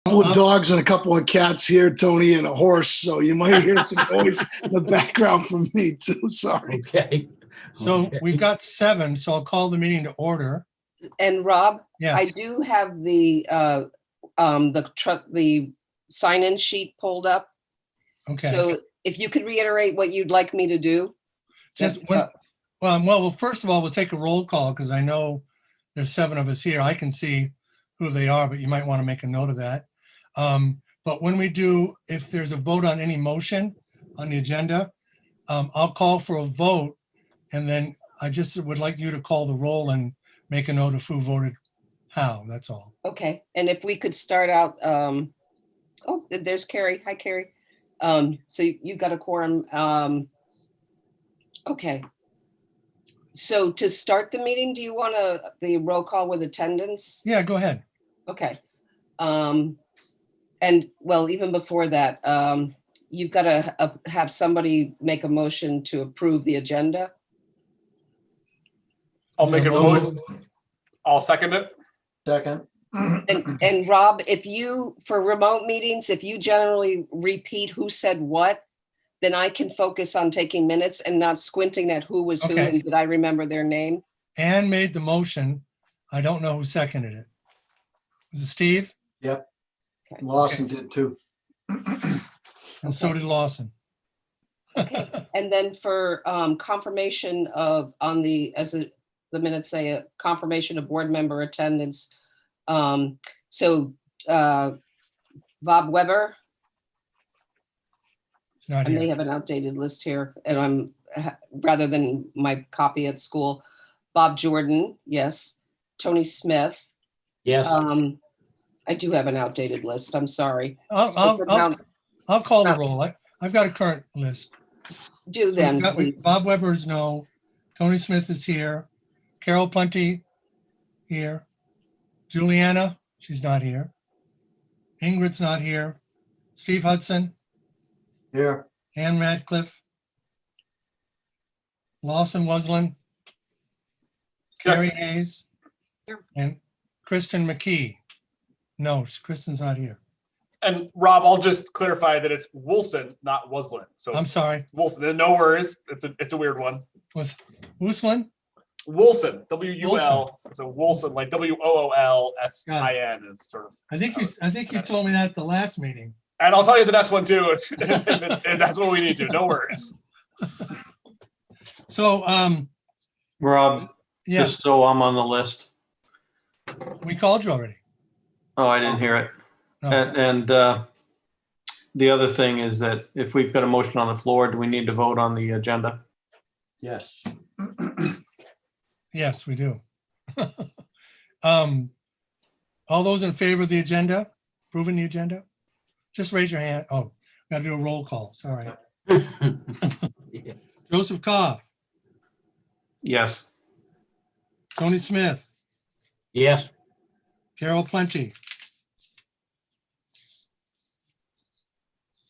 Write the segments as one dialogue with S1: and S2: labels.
S1: couple of dogs and a couple of cats here, Tony, and a horse. So you might hear some noise in the background from me too. Sorry.
S2: Okay.
S3: So
S2: Okay.
S3: we've got 7, so I'll call the meeting to order.
S4: And Rob,
S3: Yes.
S4: I do have the sign-in sheet pulled up.
S3: Okay.
S4: So if you could reiterate what you'd like me to do.
S3: Just when, well, first of all, we'll take a roll call because I know there's 7 of us here. I can see who they are, but you might want to make a note of that. But when we do, if there's a vote on any motion on the agenda, I'll call for a vote. And then I just would like you to call the roll and make a note of who voted how. That's all.
S4: Okay, and if we could start out, oh, there's Carrie. Hi, Carrie. So you got a quorum. Okay. So to start the meeting, do you want the roll call with attendance?
S3: Yeah, go ahead.
S4: Okay. And well, even before that, you've got to have somebody make a motion to approve the agenda.
S5: I'll make a motion. I'll second it.
S1: Second.
S4: And Rob, if you, for remote meetings, if you generally repeat who said what, then I can focus on taking minutes and not squinting at who was who
S3: Okay.
S4: and did I remember their name?
S3: Ann made the motion. I don't know who seconded it. Was it Steve?
S1: Yep.
S4: Okay.
S1: Lawson did too.
S3: And so did Lawson.
S4: Okay. And then for confirmation of the minutes say, a confirmation of board member attendance. So Bob Weber,
S3: It's not
S4: I may
S3: here.
S4: have an outdated list here, and rather than my copy at school. Bob Jordan, yes. Tony Smith.
S2: Yes.
S4: I do have an outdated list, I'm sorry.
S3: I'll call the roll. I've got a current list.
S4: Do
S3: So
S4: then,
S3: we've got-
S4: please.
S3: Bob Weber is no. Tony Smith is here. Carol Plenty here. Juliana, she's not here. Ingrid's not here. Steve Hudson,
S1: Here.
S3: Ann Radcliffe, Lawson Wasland, Carrie
S5: Yes.
S3: Hayes,
S4: Here.
S3: and Kristen McKee. No, Kristen's not here.
S5: And Rob, I'll just clarify that it's Wilson, not Wuslin. So
S3: I'm sorry.
S5: Wilson, no worries. It's a weird one.
S3: Was Uslan?
S5: Wilson, W-U-L. So Wilson, like W-O-O-L-S-I-N is sort of.
S3: I think you told me that at the last meeting.
S5: And I'll tell you the next one too. And that's what we need to. No worries.
S3: So,
S6: Rob,
S3: yeah,
S6: just so I'm on the list.
S3: we called you already.
S6: Oh, I didn't hear it.
S3: No.
S6: And the other thing is that if we've got a motion on the floor, do we need to vote on the agenda?
S1: Yes.
S3: Yes, we do. All those in favor of the agenda, approving the agenda? Just raise your hand. Oh, gotta do a roll call, sorry. Joseph Koff,
S6: Yes.
S3: Tony Smith,
S2: Yes.
S3: Carol Plenty.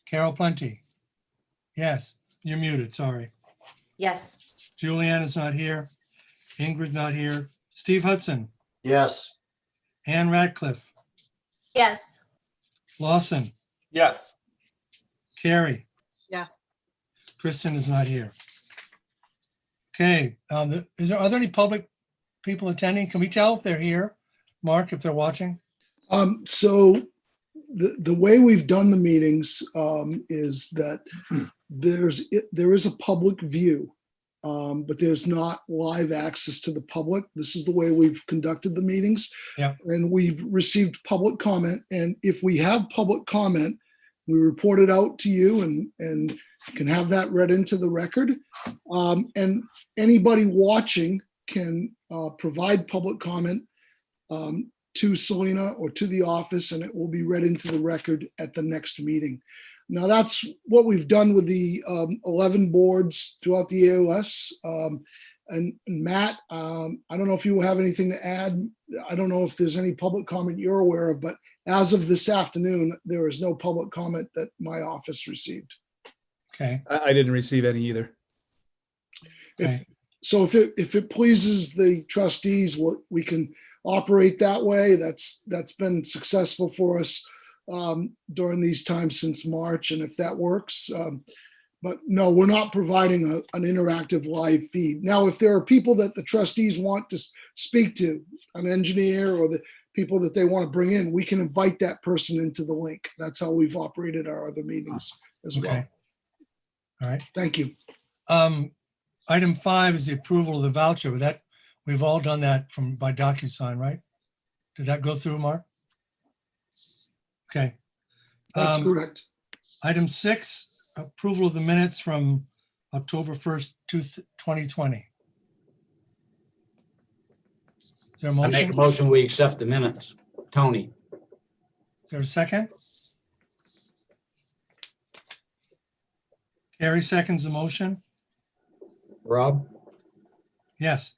S3: Carol Plenty. Yes, you're muted, sorry.
S7: Yes.
S3: Juliana's not here. Ingrid not here. Steve Hudson,
S1: Yes.
S3: Ann Radcliffe,
S7: Yes.
S3: Lawson,
S5: Yes.
S3: Carrie.
S7: Yes.
S3: Kristen is not here. Okay, are there any public people attending? Can we tell if they're here? Mark, if they're watching?
S8: So the way we've done the meetings is that there is a public view, but there's not live access to the public. This is the way we've conducted the meetings.
S3: Yeah.
S8: And we've received public comment. And if we have public comment, we report it out to you and can have that read into the record. And anybody watching can provide public comment to Selena or to the office, and it will be read into the record at the next meeting. Now, that's what we've done with the 11 boards throughout the AOS. And Matt, I don't know if you have anything to add. I don't know if there's any public comment you're aware of, but as of this afternoon, there is no public comment that my office received.
S3: Okay,
S9: I didn't receive any either.
S3: okay.
S8: So if it pleases the trustees, we can operate that way. That's been successful for us during these times since March, and if that works. But no, we're not providing an interactive live feed. Now, if there are people that the trustees want to speak to, an engineer or the people that they want to bring in, we can invite that person into the link. That's how we've operated our other meetings as well.
S3: Okay. All right.
S8: Thank you.
S3: Item 5 is the approval of the voucher. That we've all done that by DocuSign, right? Did that go through, Mark? Okay.
S8: That's correct.
S3: Item 6, approval of the minutes from October 1st, 2020. Is there a
S2: I make a
S3: motion?
S2: motion, we accept the minutes. Tony?
S3: Is there a second? Carrie seconds the motion.
S2: Rob?
S3: Yes.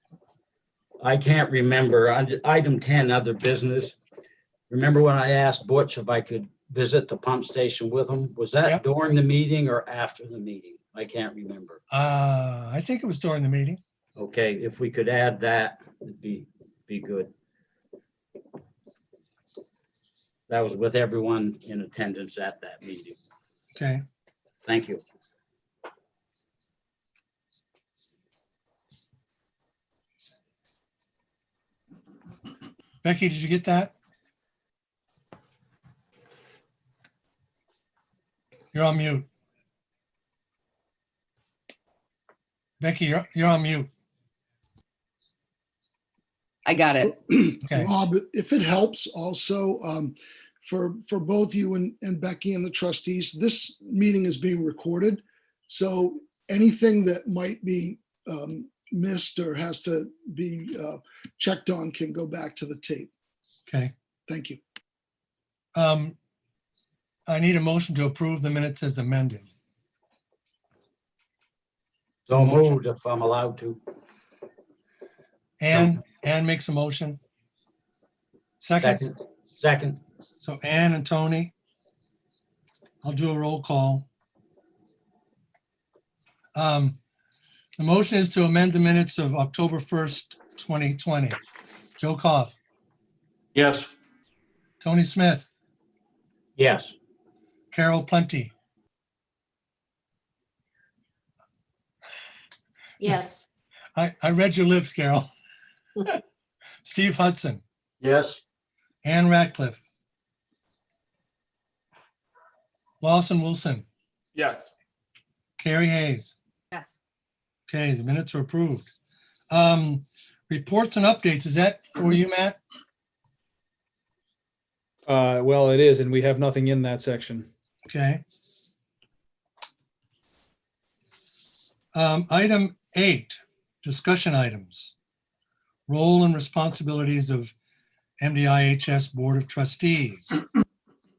S2: I can't remember. Item 10, other business. Remember when I asked Butch if I could visit the pump station with him? Was that
S3: Yep.
S2: during the meeting or after the meeting? I can't remember.
S3: I think it was during the meeting.
S2: Okay, if we could add that, it'd be good. That was with everyone in attendance at that meeting.
S3: Okay.
S2: Thank you.
S3: Becky, did you get that? You're on mute. Becky, you're on mute.
S4: I got it.
S3: Okay.
S8: Rob, if it helps also, for both you and Becky and the trustees, this meeting is being recorded. So anything that might be missed or has to be checked on can go back to the tape.
S3: Okay.
S8: Thank you.
S3: I need a motion to approve the minutes as amended.
S2: So
S3: Motion.
S2: moved if I'm allowed to.
S3: Ann makes a motion. Second.
S2: Second.
S3: So Ann and Tony. I'll do a roll call. The motion is to amend the minutes of October 1st, 2020. Joe Koff,
S6: Yes.
S3: Tony Smith,
S2: Yes.
S3: Carol Plenty,
S7: Yes.
S3: I read your lips, Carol. Steve Hudson,
S1: Yes.
S3: Ann Ratcliffe, Lawson Wilson,
S5: Yes.
S3: Carrie Hayes.
S7: Yes.
S3: Okay, the minutes are approved. Reports and updates, is that for you, Matt?
S9: Well, it is, and we have nothing in that section.
S3: Okay. Item 8, discussion items. Role and responsibilities of MDIHS Board of Trustees.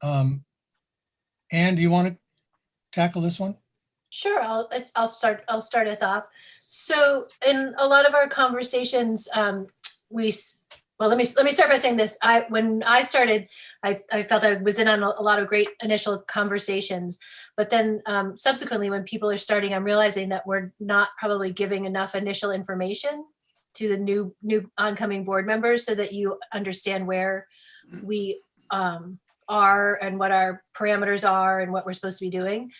S3: Ann, do you want to tackle this one?
S7: Sure, I'll start us off. So in a lot of our conversations, let me start by saying this. When I started, I felt I was in on a lot of great initial conversations, but then subsequently when people are starting, I'm realizing that we're not probably giving enough initial information to the new oncoming board members so that you understand where we are and what our parameters are and what we're supposed to be doing.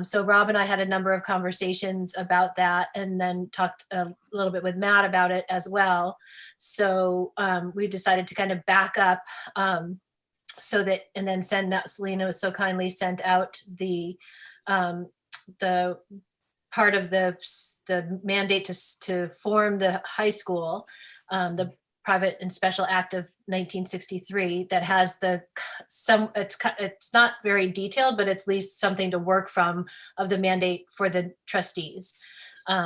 S7: So Rob and I had a number of conversations about that and then talked a little bit with Matt about it as well. So we decided to kind of back up so that, and then send out, Selena was so kindly sent out the part of the mandate to form the high school, the Private and Special Act of 1963 that has it's not very detailed, but it's at least something to work from of the mandate for the trustees.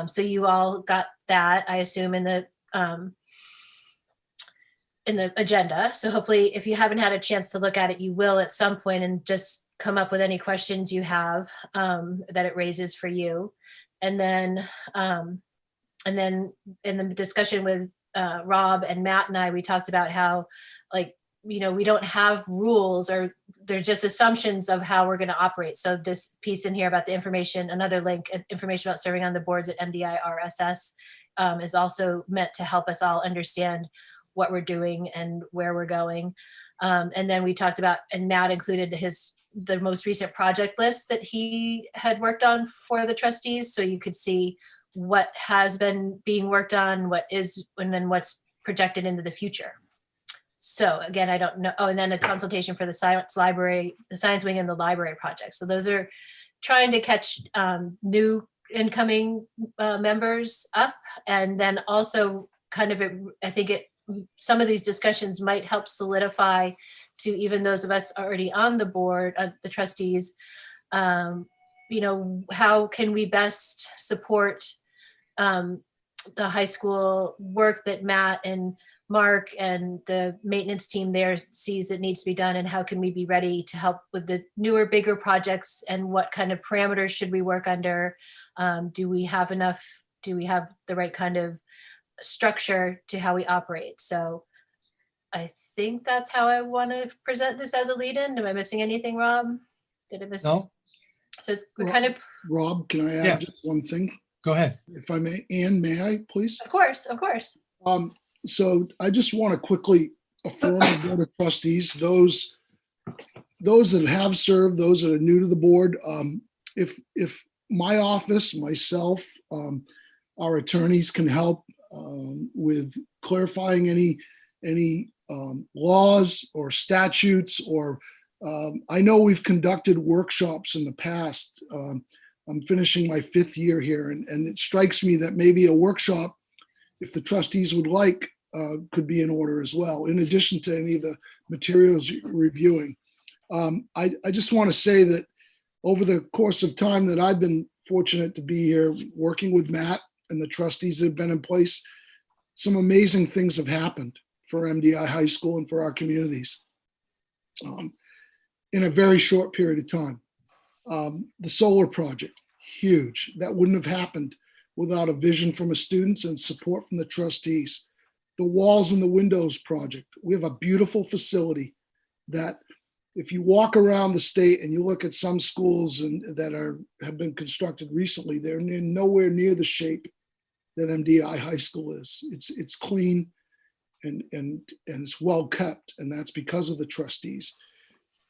S7: So you all got that, I assume, in the agenda. So hopefully if you haven't had a chance to look at it, you will at some point, and just come up with any questions you have that it raises for you. And then in the discussion with Rob and Matt and I, we talked about how, we don't have rules, or they're just assumptions of how we're going to operate. So this piece in here about the information, another link, information about serving on the boards at MDIHS is also meant to help us all understand what we're doing and where we're going. And then we talked about, and Matt included the most recent project list that he had worked on for the trustees. So you could see what has been being worked on, what is, and then what's projected into the future. So again, I don't know. Oh, and then a consultation for the science library, the science wing and the library project. So those are trying to catch new incoming members up. And then also kind of, I think some of these discussions might help solidify to even those of us already on the board, the trustees, how can we best support the high school work that Matt and Mark and the maintenance team there sees that needs to be done, and how can we be ready to help with the newer, bigger projects, and what kind of parameters should we work under? Do we have the right kind of structure to how we operate? So I think that's how I want to present this as a lead-in. Am I missing anything, Rob? Did I miss?
S3: No,
S7: So we're kind of,
S8: Rob, can I add
S3: Yeah.
S8: just one thing,
S3: go ahead.
S8: if I may? Ann, may I, please?
S7: of course.
S8: So I just want to quickly affirm the Board of Trustees, those that have served, those that are new to the board. If my office, myself, our attorneys can help with clarifying any laws or statutes, or I know we've conducted workshops in the past. I'm finishing my 5th year here, and it strikes me that maybe a workshop, if the trustees would like, could be in order as well, in addition to any of the materials you're reviewing. I just want to say that over the course of time that I've been fortunate to be here working with Matt and the trustees that have been in place, some amazing things have happened for MDI High School and for our communities in a very short period of time. The solar project, huge. That wouldn't have happened without a vision from the students and support from the trustees. The walls and the windows project. We have a beautiful facility that, if you walk around the state and you look at some schools that have been constructed recently, they're nowhere near the shape that MDI High School is. It's clean and it's well kept, and that's because of the trustees.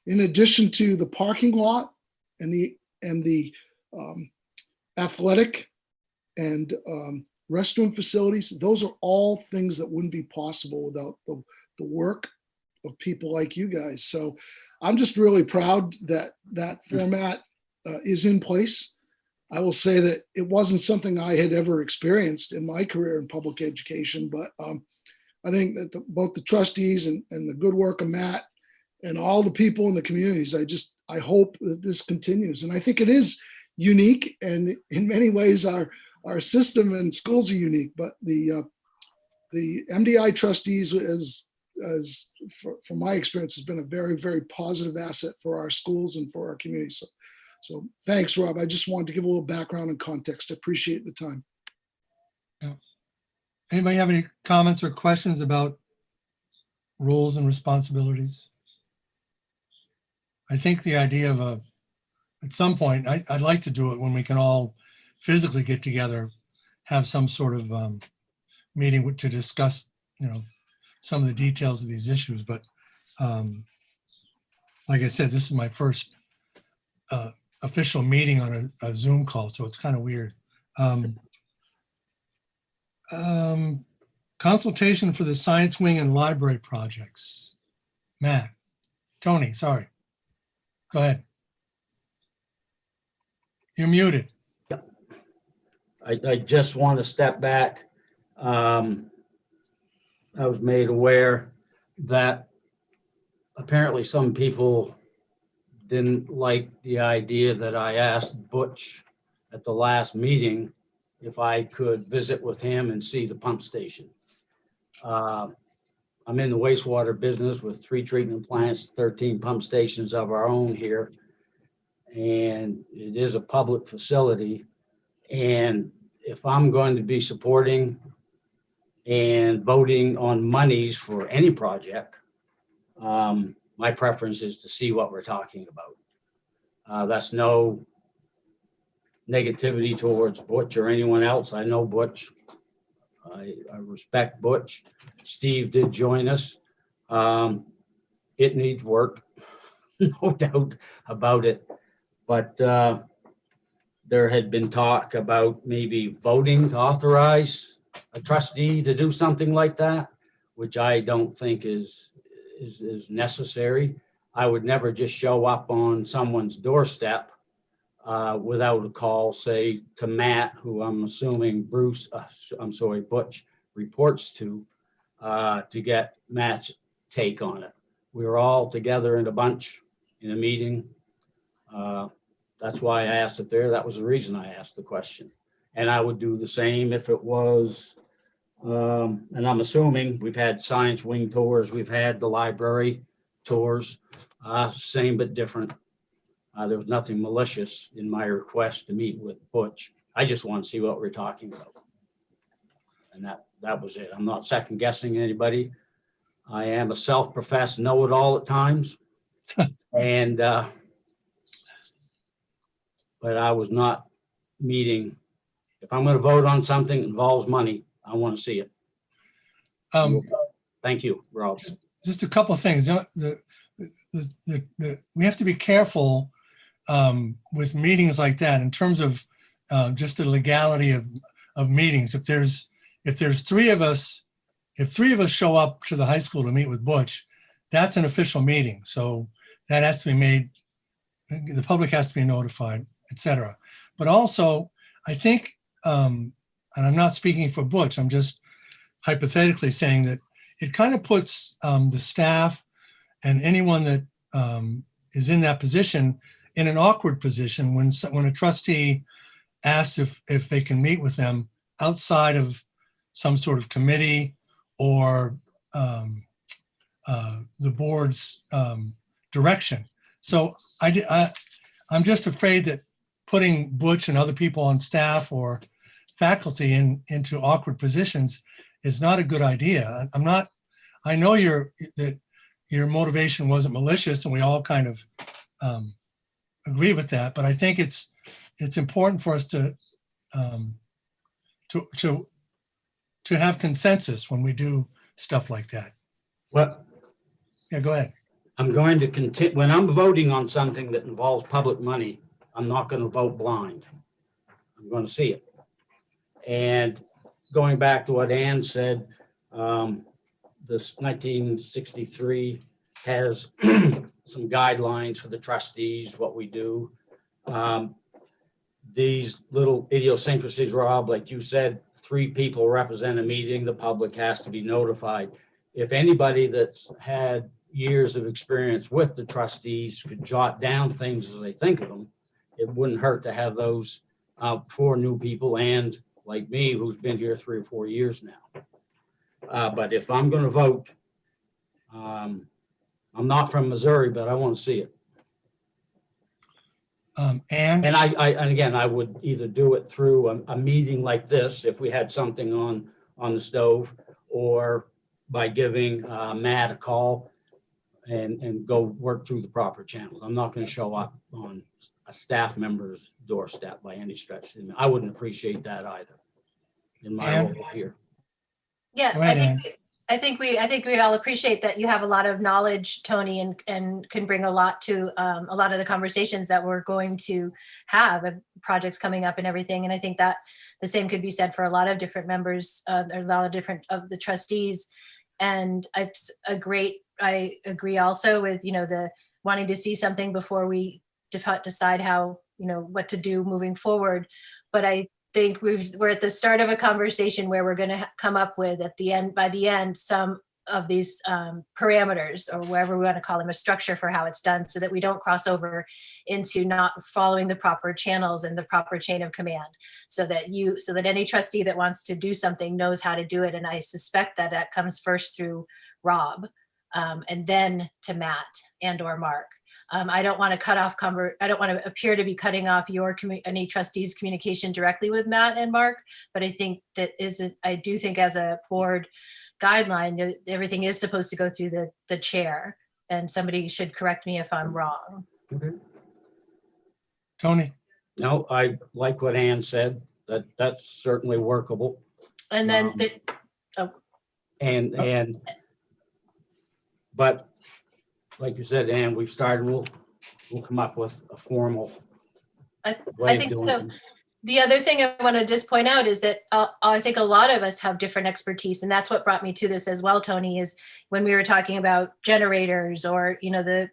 S8: In addition to the parking lot and the athletic and restroom facilities, those are all things that wouldn't be possible without the work of people like you guys. So I'm just really proud that that format is in place. I will say that it wasn't something I had ever experienced in my career in public education, but I think that both the trustees and the good work of Matt and all the people in the communities, I hope that this continues. And I think it is unique, and in many ways our system and schools are unique, but the MDI trustees, from my experience, has been a very, very positive asset for our schools and for our community. So thanks, Rob. I just wanted to give a little background and context. I appreciate the time.
S3: Yeah. Anybody have any comments or questions about roles and responsibilities? I think the idea of at some point, I'd like to do it when we can all physically get together, have some sort of meeting to discuss, some of the details of these issues. But like I said, this is my first official meeting on a Zoom call, so it's kind of weird. Consultation for the science wing and library projects. Tony, sorry. Go ahead. You're muted.
S2: I just want to step back. I was made aware that apparently some people didn't like the idea that I asked Butch at the last meeting if I could visit with him and see the pump station. I'm in the wastewater business with 3 treatment plants, 13 pump stations of our own here. And it is a public facility. And if I'm going to be supporting and voting on monies for any project, my preference is to see what we're talking about. That's no negativity towards Butch or anyone else. I know Butch. I respect Butch. Steve did join us. it needs work, no doubt about it. But there had been talk about maybe voting to authorize a trustee to do something like that, which I don't think is necessary. I would never just show up on someone's doorstep without a call, say to Matt, who I'm assuming Butch reports to get Matt's take on it. We were all together in a bunch in a meeting. That's why I asked it there. That was the reason I asked the question. And I would do the same if it was, and I'm assuming we've had science wing tours, we've had the library tours, same but different. There was nothing malicious in my request to meet with Butch. I just want to see what we're talking about. And that was it. I'm not second guessing anybody. I am a self-professed know-it-all at times. And, but I was not meeting. If I'm going to vote on something that involves money, I want to see it. Thank you, Rob.
S3: Just a couple of things. We have to be careful with meetings like that in terms of just the legality of meetings. If there's three of us show up to the high school to meet with Butch, that's an official meeting. So that has to be made, the public has to be notified, etc. But also, I think, and I'm not speaking for Butch, I'm just hypothetically saying that it kind of puts the staff and anyone that is in that position in an awkward position when a trustee asks if they can meet with them outside of some sort of committee or the board's direction. So I'm just afraid that putting Butch and other people on staff or faculty into awkward positions is not a good idea. I know that your motivation wasn't malicious, and we all kind of agree with that. But I think it's important for us to have consensus when we do stuff like that.
S2: Well,
S3: Yeah, go ahead.
S2: I'm going to continue. When I'm voting on something that involves public money, I'm not going to vote blind. I'm going to see it. And going back to what Ann said, this 1963 has some guidelines for the trustees, what we do. These little idiosyncrasies, Rob, like you said, 3 people represent a meeting, the public has to be notified. If anybody that's had years of experience with the trustees could jot down things as they think of them, it wouldn't hurt to have those for new people and like me, who's been here 3 or 4 years now. But if I'm going to vote, I'm not from Missouri, but I want to see it. And again, I would either do it through a meeting like this, if we had something on the stove, or by giving Matt a call and go work through the proper channels. I'm not going to show up on a staff member's doorstep by any stretch. I wouldn't appreciate that either in my role here.
S7: Yeah, I think we all appreciate that you have a lot of knowledge, Tony, and can bring a lot to a lot of the conversations that we're going to have, projects coming up and everything. And I think that the same could be said for a lot of different members, a lot of different of the trustees. And it's I agree also with, the wanting to see something before we decide how, what to do moving forward. But I think we're at the start of a conversation where we're going to come up with by the end, some of these parameters, or whatever we want to call them, a structure for how it's done, so that we don't cross over into not following the proper channels and the proper chain of command, so that any trustee that wants to do something knows how to do it. And I suspect that comes first through Rob, and then to Matt and or Mark. I don't want to I don't want to appear to be cutting off any trustees' communication directly with Matt and Mark, but I think I do think as a board guideline, everything is supposed to go through the chair, and somebody should correct me if I'm wrong.
S2: Okay.
S3: Tony?
S2: No, I like what Ann said. That's certainly workable.
S7: And then
S2: but like you said, Ann, we've started, we'll come up with a formal
S7: I
S2: way of
S7: think
S2: doing
S7: so.
S2: things.
S7: The other thing I want to just point out is that I think a lot of us have different expertise, and that's what brought me to this as well, Tony, is when we were talking about generators or, the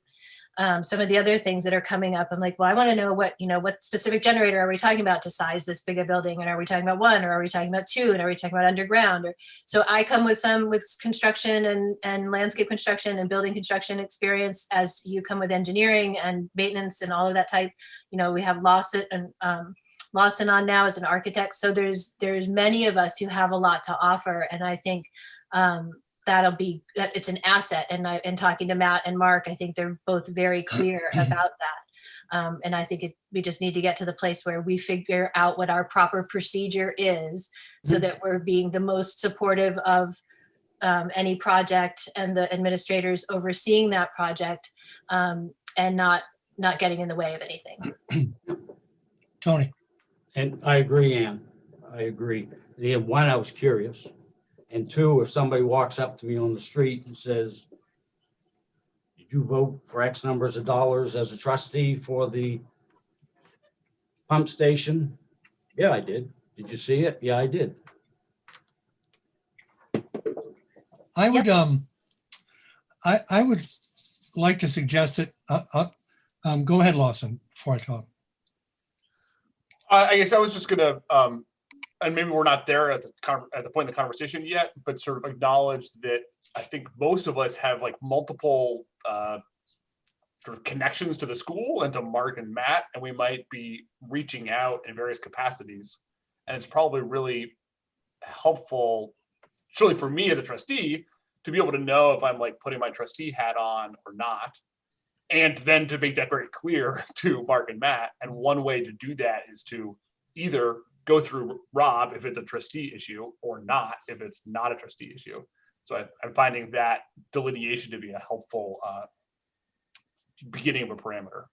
S7: some of the other things that are coming up. I'm like, well, I want to know what specific generator are we talking about to size this big a building? And are we talking about one, or are we talking about two? And are we talking about underground? So I come with construction and landscape construction and building construction experience, as you come with engineering and maintenance and all of that type. We have Lawson on now as an architect. So there's many of us who have a lot to offer. And I think it's an asset. And talking to Matt and Mark, I think they're both very clear about that. And I think we just need to get to the place where we figure out what our proper procedure is, so that we're being the most supportive of any project and the administrators overseeing that project, and not getting in the way of anything.
S3: Tony.
S2: And I agree, Ann. I agree. One, I was curious. And two, if somebody walks up to me on the street and says, did you vote for X numbers of dollars as a trustee for the pump station? Yeah, I did. Did you see it? Yeah, I did.
S3: I would, I would like to suggest that, go ahead, Lawson, before I talk.
S5: I guess I was just gonna, and maybe we're not there at the point of the conversation yet, but sort of acknowledge that I think most of us have like multiple sort of connections to the school and to Mark and Matt, and we might be reaching out in various capacities. And it's probably really helpful, surely for me as a trustee, to be able to know if I'm like putting my trustee hat on or not. And then to make that very clear to Mark and Matt. And one way to do that is to either go through Rob if it's a trustee issue, or not if it's not a trustee issue. So I'm finding that delineation to be a helpful beginning of a parameter.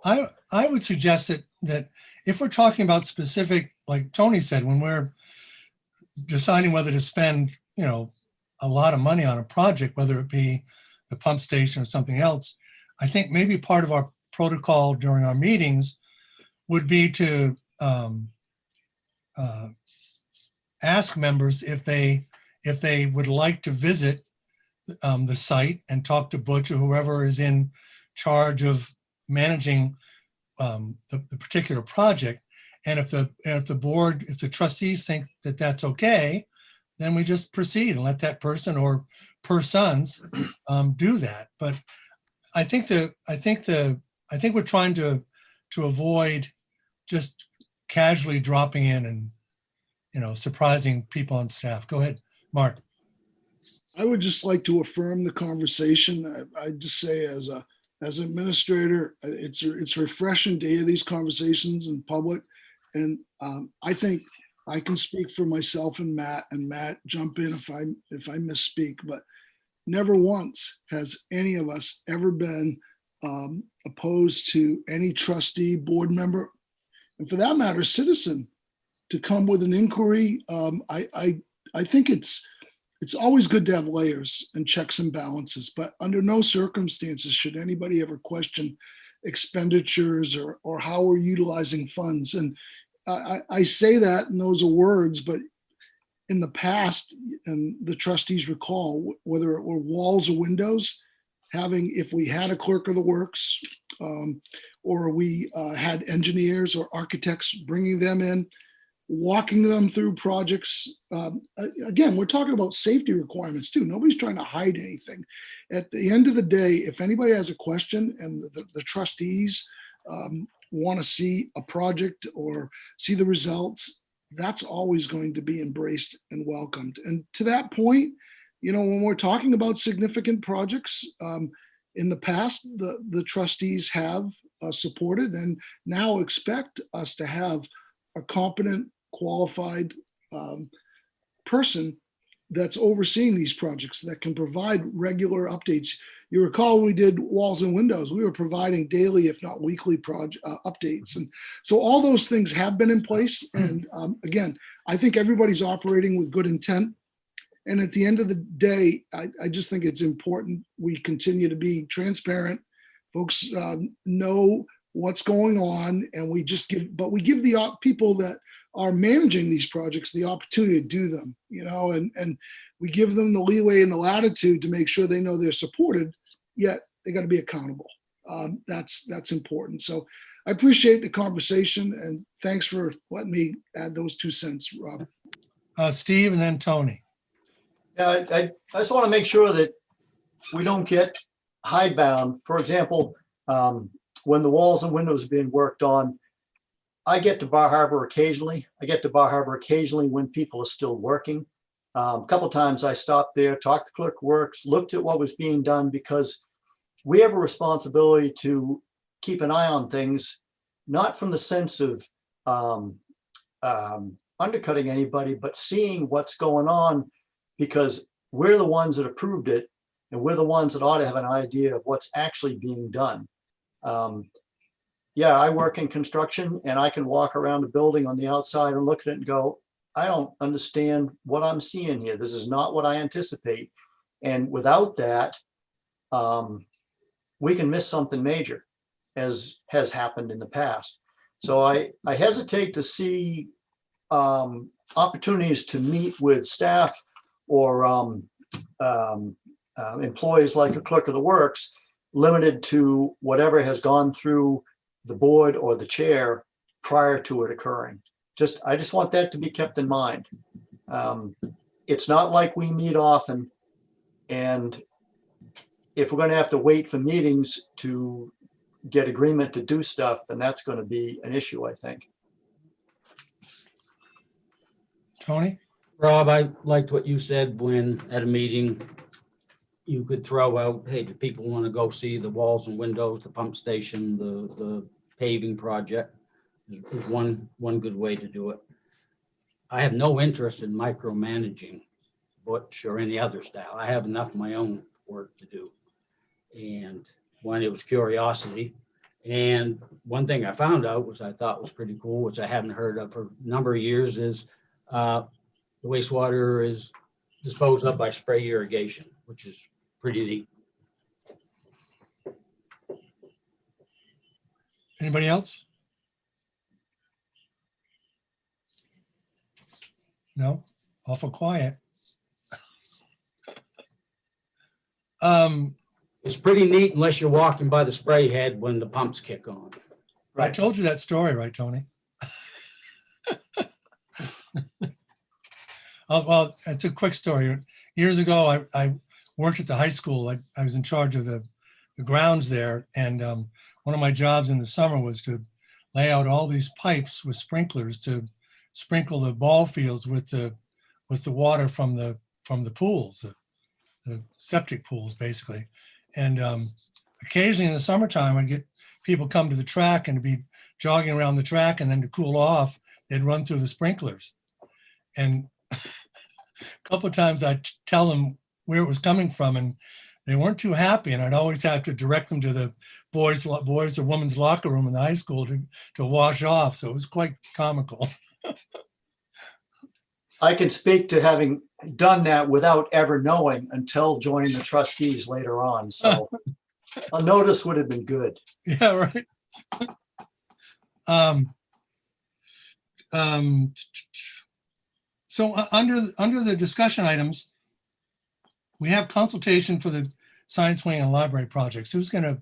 S3: I would suggest that if we're talking about specific, like Tony said, when we're deciding whether to spend, a lot of money on a project, whether it be the pump station or something else, I think maybe part of our protocol during our meetings would be to ask members if they would like to visit the site and talk to Butch or whoever is in charge of managing the particular project. And if the trustees think that that's okay, then we just proceed and let that person or persons do that. But I think we're trying to avoid just casually dropping in and surprising people on staff. Go ahead, Mark.
S8: I would just like to affirm the conversation. I just say as an administrator, it's refreshing to hear these conversations in public. And I think I can speak for myself and Matt jump in if I misspeak, but never once has any of us ever been opposed to any trustee, board member, and for that matter, citizen, to come with an inquiry. I think it's always good to have layers and checks and balances, but under no circumstances should anybody ever question expenditures or how we're utilizing funds. And I say that, and those are words, but in the past, and the trustees recall, whether it were walls or windows, if we had a clerk of the works, or we had engineers or architects, bringing them in, walking them through projects. Again, we're talking about safety requirements too. Nobody's trying to hide anything. At the end of the day, if anybody has a question and the trustees want to see a project or see the results, that's always going to be embraced and welcomed. And to that point, when we're talking about significant projects, in the past, the trustees have supported and now expect us to have a competent, qualified person that's overseeing these projects that can provide regular updates. You recall when we did walls and windows, we were providing daily, if not weekly updates. And so all those things have been in place. And again, I think everybody's operating with good intent. And at the end of the day, I just think it's important we continue to be transparent. Folks know what's going on, and we give the people that are managing these projects the opportunity to do them, and we give them the leeway and the latitude to make sure they know they're supported, yet they got to be accountable. That's important. So I appreciate the conversation, and thanks for letting me add those 2 cents, Rob.
S3: Steve and then Tony.
S10: Yeah, I just want to make sure that we don't get hidebound. For example, when the walls and windows are being worked on, I get to Bar Harbor occasionally. When people are still working. A couple times I stopped there, talked to Clerk Works, looked at what was being done, because we have a responsibility to keep an eye on things, not from the sense of undercutting anybody, but seeing what's going on, because we're the ones that approved it, and we're the ones that ought to have an idea of what's actually being done. Yeah, I work in construction, and I can walk around a building on the outside and look at it and go, I don't understand what I'm seeing here. This is not what I anticipate. And without that, we can miss something major, as has happened in the past. So I hesitate to see opportunities to meet with staff or employees like a clerk of the works, limited to whatever has gone through the board or the chair prior to it occurring. I just want that to be kept in mind. It's not like we meet often, and if we're going to have to wait for meetings to get agreement to do stuff, then that's going to be an issue, I think.
S3: Tony?
S2: Rob, I liked what you said when at a meeting, you could throw out, hey, do people want to go see the walls and windows, the pump station, the paving project? Is one good way to do it. I have no interest in micromanaging Butch or any other style. I have enough of my own work to do. And one, it was curiosity. And one thing I found out, which I thought was pretty cool, which I haven't heard of for a number of years, is the wastewater is disposed of by spray irrigation, which is pretty neat.
S3: Anybody else? No, awful quiet.
S2: It's pretty neat unless you're walking by the spray head when the pumps kick on.
S3: I told you that story, right, Tony? Well, it's a quick story. Years ago, I worked at the high school. I was in charge of the grounds there. And one of my jobs in the summer was to lay out all these pipes with sprinklers to sprinkle the ball fields with the water from the pools, the septic pools, basically. And occasionally in the summertime, I'd get people come to the track and to be jogging around the track, and then to cool off, they'd run through the sprinklers. And a couple of times I'd tell them where it was coming from, and they weren't too happy. And I'd always have to direct them to the boys or women's locker room in the high school to wash off. So it was quite comical.
S10: I can speak to having done that without ever knowing until joining the trustees later on. So a notice would have been good.
S3: Yeah, right. So under the discussion items, we have consultation for the science wing and library projects. Who's going to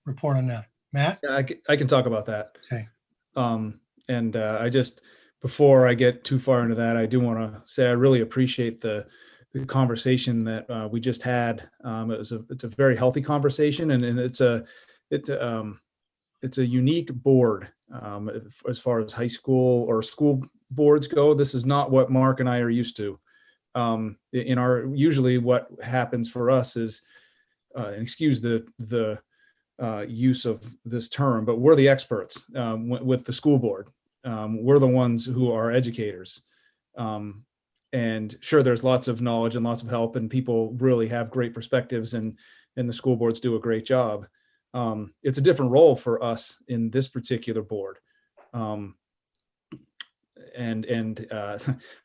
S3: report on that? Matt?
S9: Yeah, I can talk about that.
S3: Okay.
S9: And I just, before I get too far into that, I do want to say I really appreciate the conversation that we just had. It's a very healthy conversation, and it's a unique board as far as high school or school boards go. This is not what Mark and I are used to. Usually what happens for us is, and excuse the use of this term, but we're the experts with the school board. We're the ones who are educators. And sure, there's lots of knowledge and lots of help, and people really have great perspectives, and the school boards do a great job. It's a different role for us in this particular board. And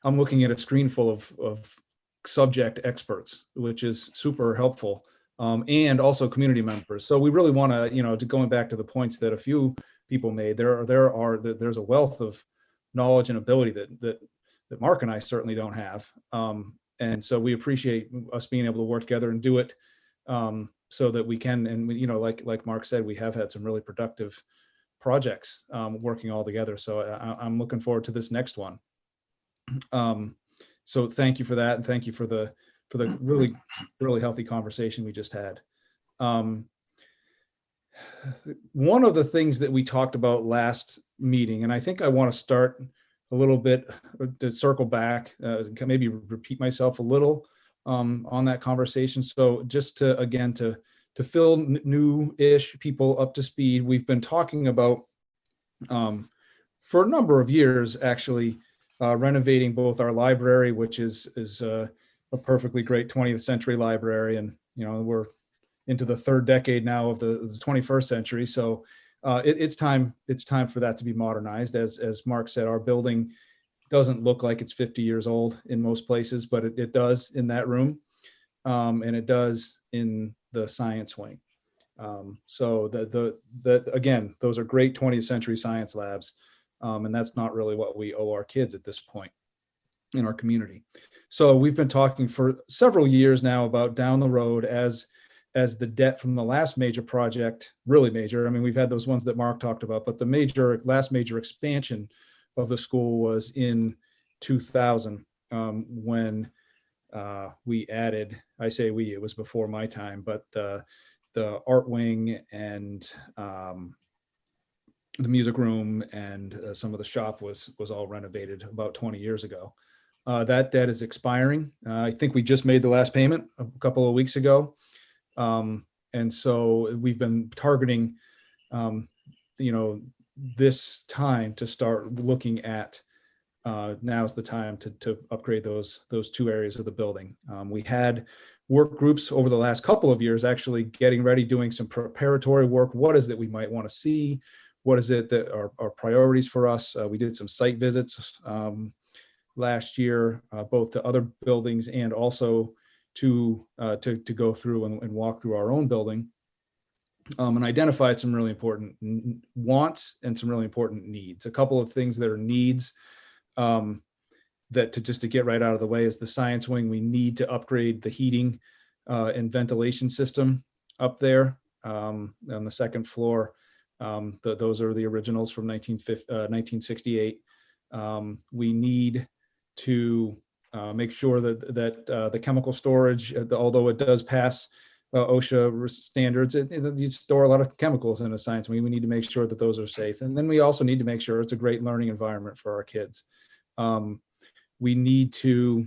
S9: I'm looking at a screen full of subject experts, which is super helpful, and also community members. So we really want to, going back to the points that a few people made, there's a wealth of knowledge and ability that Mark and I certainly don't have. And so we appreciate us being able to work together and do it so that we can, and like Mark said, we have had some really productive projects working all together. So I'm looking forward to this next one. So thank you for that, and thank you for the really, really healthy conversation we just had. One of the things that we talked about last meeting, and I think I want to start a little bit to circle back, maybe repeat myself a little on that conversation. So just to fill new-ish people up to speed, we've been talking about for a number of years, actually, renovating both our library, which is a perfectly great 20th century library, and we're into the third decade now of the 21st century. So it's time for that to be modernized. As Mark said, our building doesn't look like it's 50 years old in most places, but it does in that room, and it does in the science wing. So again, those are great 20th century science labs, and that's not really what we owe our kids at this point in our community. So we've been talking for several years now about down the road as the debt from the last major project, really major. I mean, we've had those ones that Mark talked about, but the last major expansion of the school was in 2000 when we added, I say we, it was before my time, but the art wing and the music room and some of the shop was all renovated about 20 years ago. That debt is expiring. I think we just made the last payment a couple of weeks ago. And so we've been targeting, this time to start looking at, now's the time to upgrade those two areas of the building. We had work groups over the last couple of years actually getting ready, doing some preparatory work. What is it we might want to see? What is it that are priorities for us? We did some site visits last year, both to other buildings and also to go through and walk through our own building, and identified some really important wants and some really important needs. A couple of things that are needs that to get right out of the way is the science wing. We need to upgrade the heating and ventilation system up there on the second floor. Those are the originals from 1968. We need to make sure that the chemical storage, although it does pass OSHA standards, you store a lot of chemicals in a science wing. We need to make sure that those are safe. And then we also need to make sure it's a great learning environment for our kids. We need to,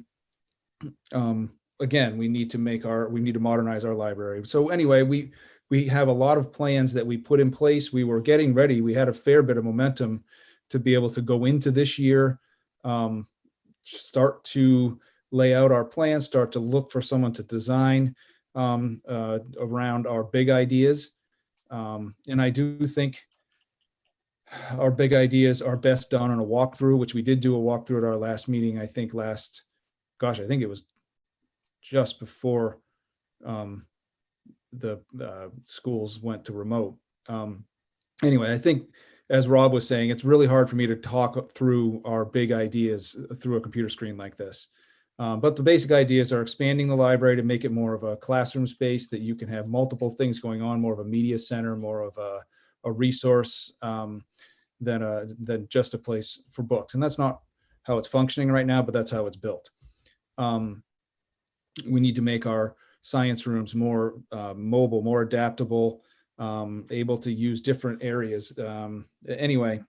S9: again, we need to modernize our library. So anyway, we have a lot of plans that we put in place. We were getting ready. We had a fair bit of momentum to be able to go into this year, start to lay out our plans, start to look for someone to design around our big ideas. And I do think our big ideas are best done on a walkthrough, which we did do a walkthrough at our last meeting. I think I think it was just before the schools went to remote. Anyway, I think, as Rob was saying, it's really hard for me to talk through our big ideas through a computer screen like this. But the basic ideas are expanding the library to make it more of a classroom space that you can have multiple things going on, more of a media center, more of a resource than just a place for books. And that's not how it's functioning right now, but that's how it's built. We need to make our science rooms more mobile, more adaptable, able to use different areas. Anyway,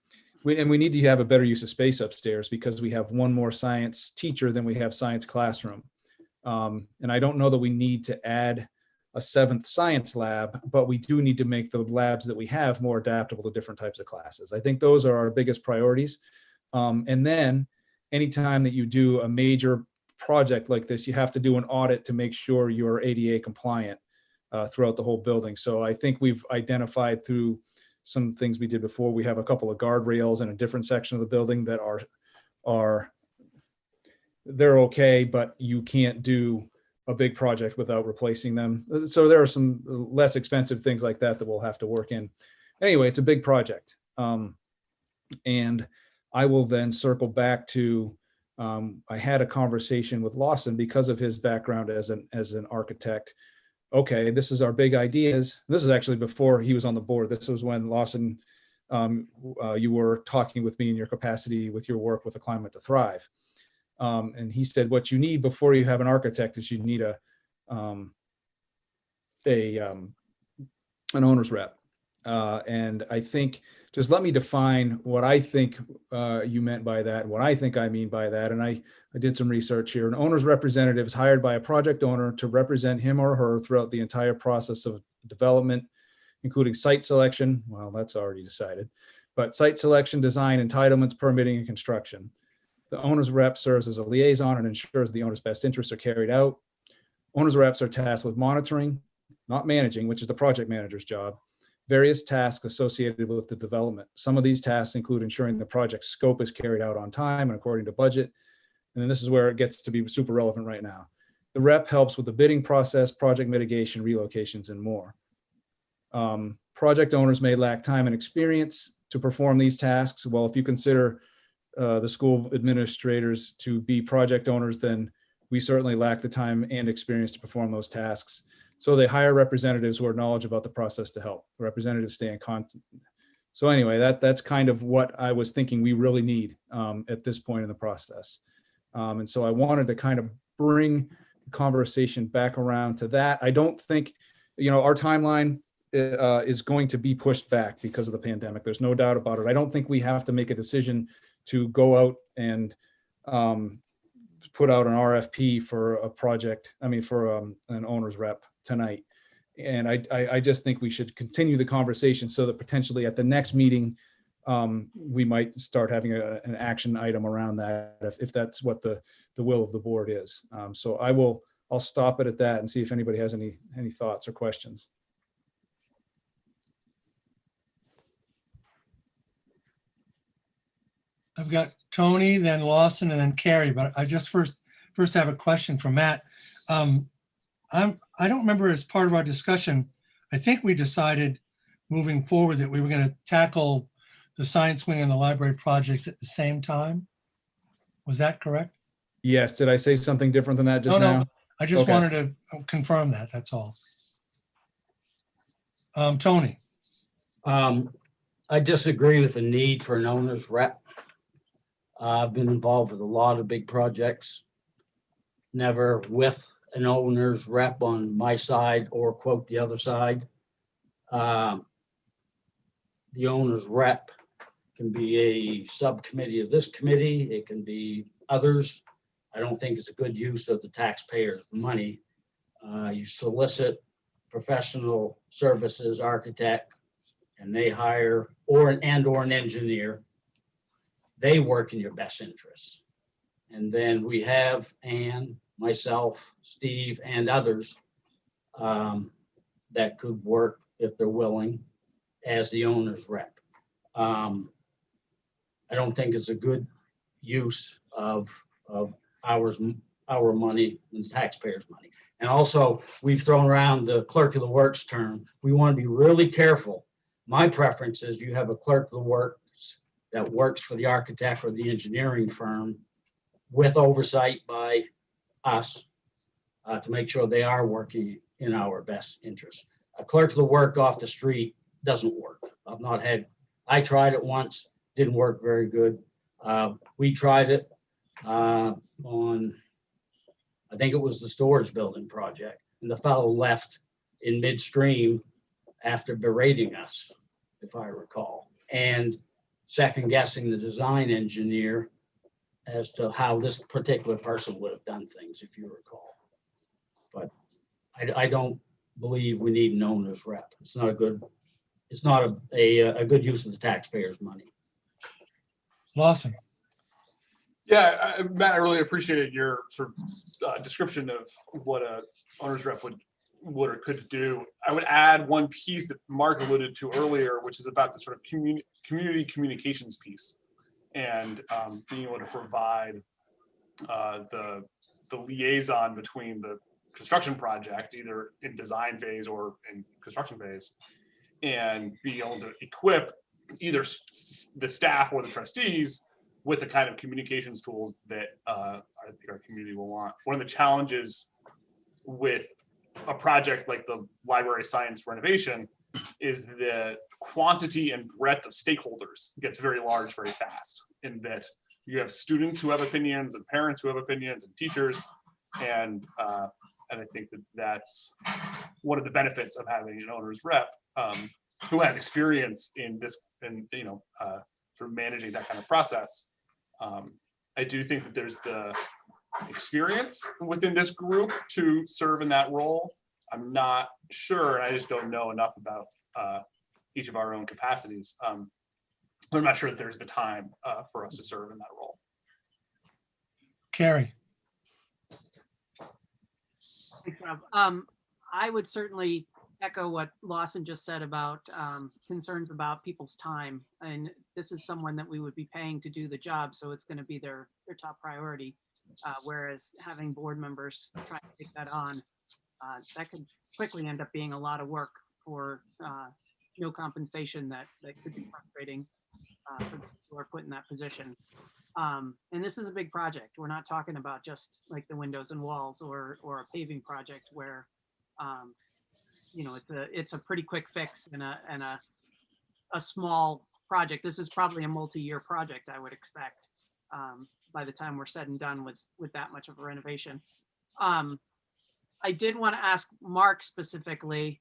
S9: we need to have a better use of space upstairs because we have one more science teacher than we have science classroom. And I don't know that we need to add a 7th science lab, but we do need to make the labs that we have more adaptable to different types of classes. I think those are our biggest priorities. And then anytime that you do a major project like this, you have to do an audit to make sure you're ADA compliant throughout the whole building. So I think we've identified through some things we did before, we have a couple of guardrails in a different section of the building that are they're okay, but you can't do a big project without replacing them. So there are some less expensive things like that that we'll have to work in. Anyway, it's a big project. And I will then circle back to, I had a conversation with Lawson because of his background as an architect. Okay, this is our big ideas. This is actually before he was on the board. This was when Lawson, you were talking with me in your capacity with your work with the Climate to Thrive. And he said, what you need before you have an architect is you need an owner's rep. And I think, just let me define what I think you meant by that, what I think I mean by that. And I did some research here. An owner's representative is hired by a project owner to represent him or her throughout the entire process of development, including site selection. Well, that's already decided, but site selection, design, entitlements, permitting, and construction. The owner's rep serves as a liaison and ensures the owner's best interests are carried out. Owner's reps are tasked with monitoring, not managing, which is the project manager's job, various tasks associated with the development. Some of these tasks include ensuring the project's scope is carried out on time and according to budget. And then this is where it gets to be super relevant right now. The rep helps with the bidding process, project mitigation, relocations, and more. Project owners may lack time and experience to perform these tasks. Well, if you consider the school administrators to be project owners, then we certainly lack the time and experience to perform those tasks. So they hire representatives who are knowledgeable about the process to help. Representatives stay in contact. So anyway, that's kind of what I was thinking we really need at this point in the process. And so I wanted to kind of bring the conversation back around to that. I don't think, our timeline is going to be pushed back because of the pandemic. There's no doubt about it. I don't think we have to make a decision to go out and put out an RFP for a project, for an owner's rep tonight. And I just think we should continue the conversation so that potentially at the next meeting, we might start having an action item around that if that's what the will of the board is. So I'll stop it at that and see if anybody has any thoughts or questions.
S3: I've got Tony, then Lawson, and then Carrie, but I just first have a question for Matt. I don't remember, as part of our discussion, I think we decided moving forward that we were going to tackle the science wing and the library projects at the same time. Was that correct?
S9: Yes. Did I say something different than that just now?
S3: No. I just
S9: Okay.
S3: wanted to confirm that. That's all. Tony.
S2: I disagree with the need for an owner's rep. I've been involved with a lot of big projects, never with an owner's rep on my side or quote the other side. The owner's rep can be a subcommittee of this committee. It can be others. I don't think it's a good use of the taxpayers' money. You solicit professional services architect and they hire or an engineer. They work in your best interests. And then we have Ann, myself, Steve, and others that could work if they're willing as the owner's rep. I don't think it's a good use of our money and the taxpayers' money. And also, we've thrown around the clerk of the works term. We want to be really careful. My preference is you have a clerk of the works that works for the architect or the engineering firm with oversight by us to make sure they are working in our best interest. A clerk of the work off the street doesn't work. I tried it once, didn't work very good. We tried it on, I think it was the storage building project, and the fellow left in midstream after berating us, if I recall, and second guessing the design engineer as to how this particular person would have done things, if you recall. But I don't believe we need an owner's rep. It's not a good use of the taxpayers' money.
S3: Lawson.
S5: Yeah, Matt, I really appreciated your sort of description of what a owner's rep would or could do. I would add one piece that Mark alluded to earlier, which is about the sort of community communications piece and being able to provide the liaison between the construction project, either in design phase or in construction phase, and be able to equip either the staff or the trustees with the kind of communications tools that I think our community will want. One of the challenges with a project like the library science renovation is the quantity and breadth of stakeholders gets very large very fast, in that you have students who have opinions and parents who have opinions and teachers, and I think that that's one of the benefits of having an owner's rep who has experience in this, and sort of managing that kind of process. I do think that there's the experience within this group to serve in that role. I'm not sure, and I just don't know enough about each of our own capacities. I'm not sure that there's the time for us to serve in that role.
S3: Carrie.
S11: Thanks, Rob. I would certainly echo what Lawson just said about concerns about people's time. And this is someone that we would be paying to do the job, so it's going to be their top priority. Whereas having board members try to take that on, that could quickly end up being a lot of work for no compensation that could be frustrating for people who are put in that position. And this is a big project. We're not talking about just like the windows and walls or a paving project where it's a pretty quick fix and a small project. This is probably a multi-year project, I would expect, by the time we're said and done with that much of a renovation. I did want to ask Mark specifically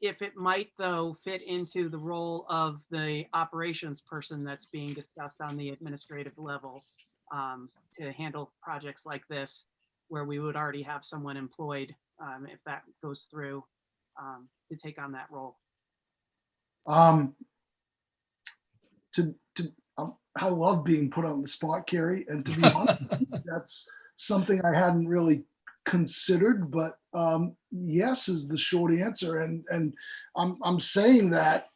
S11: if it might, though, fit into the role of the operations person that's being discussed on the administrative level to handle projects like this, where we would already have someone employed if that goes through to take on that role.
S8: I love being put on the spot, Carrie, and to be honest, that's something I hadn't really considered, but yes is the short answer, and I'm saying that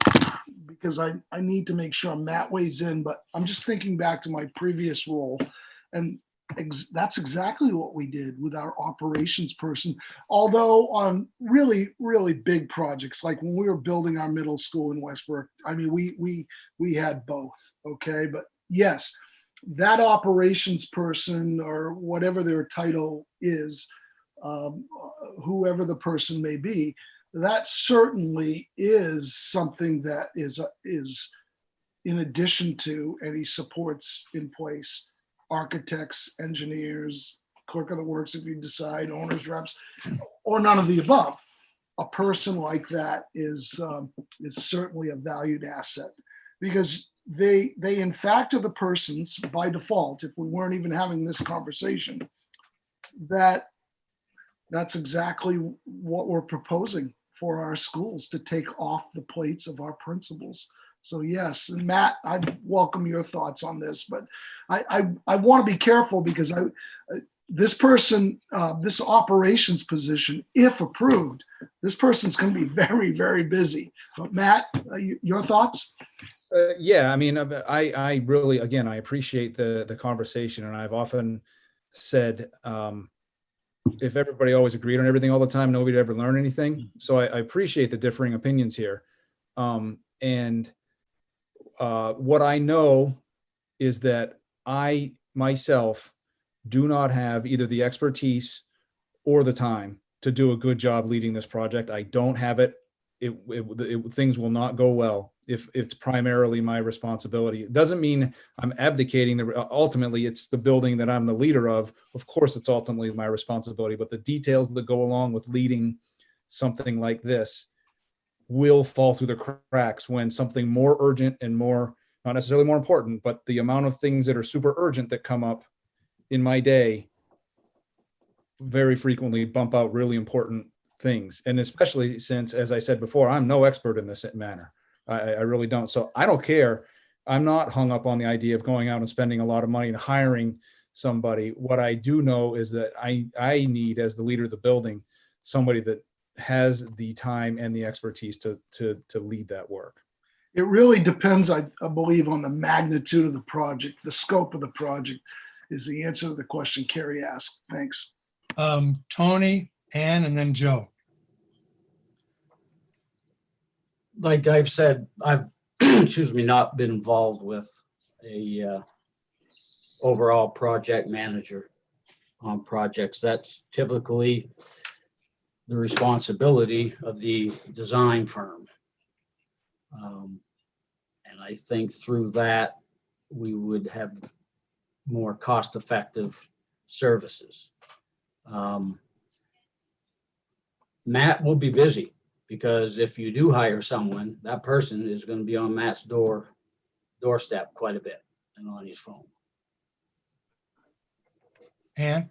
S8: because I need to make sure Matt weighs in, but I'm just thinking back to my previous role, and that's exactly what we did with our operations person. Although on really, really big projects, like when we were building our middle school in Westbrook, I mean, we had both. Okay, but yes, that operations person or whatever their title is, whoever the person may be, that certainly is something that is in addition to any supports in place. Architects, engineers, clerk of the works if you decide, owners, reps, or none of the above. A person like that is certainly a valued asset, because they in fact are the persons by default, if we weren't even having this conversation, that's exactly what we're proposing for our schools, to take off the plates of our principals. So yes, and Matt, I welcome your thoughts on this, but I want to be careful because this person, this operations position, if approved, this person's going to be very, very busy. But Matt, your thoughts?
S9: Yeah, I mean, I really, again, I appreciate the conversation, and I've often said, if everybody always agreed on everything all the time, nobody'd ever learn anything. So I appreciate the differing opinions here. And what I know is that I myself do not have either the expertise or the time to do a good job leading this project. I don't have it. Things will not go well if it's primarily my responsibility. It doesn't mean I'm abdicating. Ultimately, it's the building that I'm the leader of. Of course, it's ultimately my responsibility, but the details that go along with leading something like this will fall through the cracks when something more urgent and more, not necessarily more important, but the amount of things that are super urgent that come up in my day very frequently bump out really important things. And especially since, as I said before, I'm no expert in this manner. I really don't. So I don't care. I'm not hung up on the idea of going out and spending a lot of money and hiring somebody. What I do know is that I need, as the leader of the building, somebody that has the time and the expertise to lead that work.
S8: It really depends, I believe, on the magnitude of the project, the scope of the project. is the answer to the question Carrie asked. Thanks.
S3: Tony, Ann, and then Joe.
S2: Like I've said, I've, excuse me, not been involved with a overall project manager on projects. That's typically the responsibility of the design firm. And I think through that, we would have more cost-effective services. Matt will be busy, because if you do hire someone, that person is going to be on Matt's doorstep quite a bit and on his phone.
S3: Ann?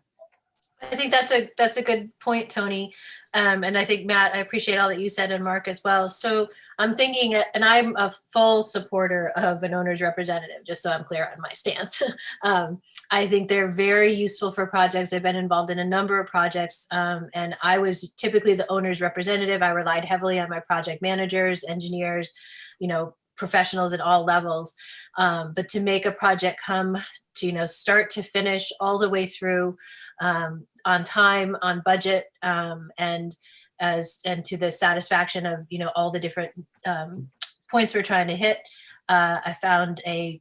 S7: I think that's a good point, Tony. And I think, Matt, I appreciate all that you said, and Mark as well. So I'm thinking, and I'm a full supporter of an owner's representative, just so I'm clear on my stance. I think they're very useful for projects. I've been involved in a number of projects, and I was typically the owner's representative. I relied heavily on my project managers, engineers, professionals at all levels. But to make a project come to, start to finish all the way through, on time, on budget, and to the satisfaction of, all the different points we're trying to hit, I found a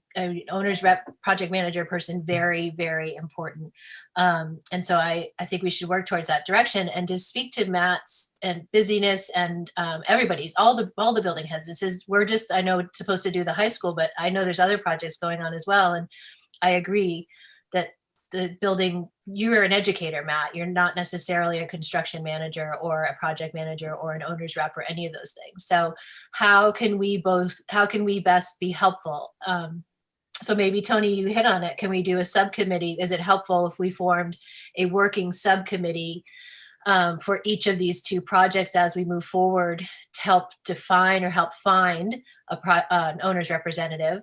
S7: owner's rep project manager person very, very important. And so I think we should work towards that direction. And to speak to Matt's and busyness and everybody's, all the building heads, we're just, I know it's supposed to do the high school, but I know there's other projects going on as well. And I agree that the building, you're an educator, Matt. You're not necessarily a construction manager or a project manager or an owner's rep or any of those things. So how can we best be helpful? So maybe, Tony, you hit on it. Can we do a subcommittee? Is it helpful if we formed a working subcommittee for each of these two projects as we move forward to help define or help find an owner's representative?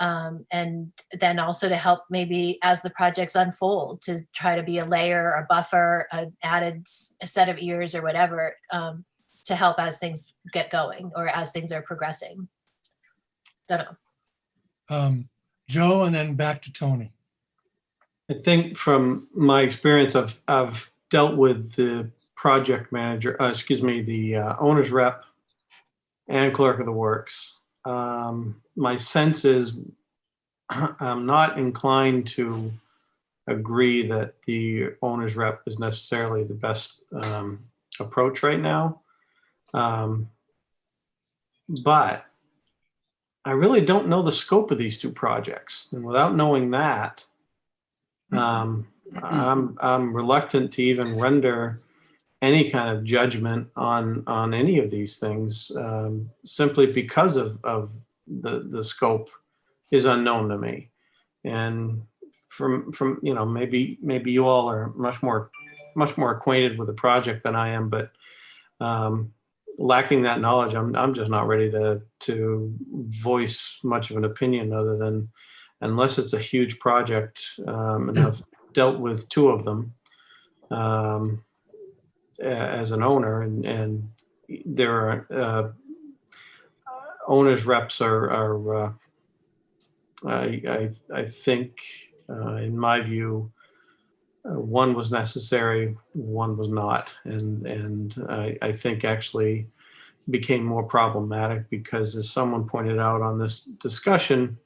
S7: And then also to help maybe as the projects unfold to try to be a layer, a buffer, an added set of ears or whatever, to help as things get going or as things are progressing. Don't know.
S3: Joe, and then back to Tony.
S6: I think from my experience, I've dealt with the project manager, the owner's rep and clerk of the works. My sense is I'm not inclined to agree that the owner's rep is necessarily the best approach right now. But I really don't know the scope of these two projects. And without knowing that, I'm reluctant to even render any kind of judgment on any of these things, simply because of the scope is unknown to me. And from maybe you all are much more acquainted with the project than I am, but lacking that knowledge, I'm just not ready to voice much of an opinion, other than unless it's a huge project, and I've dealt with two of them as an owner, and there are owners reps are I think in my view one was necessary, one was not, and I think actually became more problematic because, as someone pointed out on this discussion,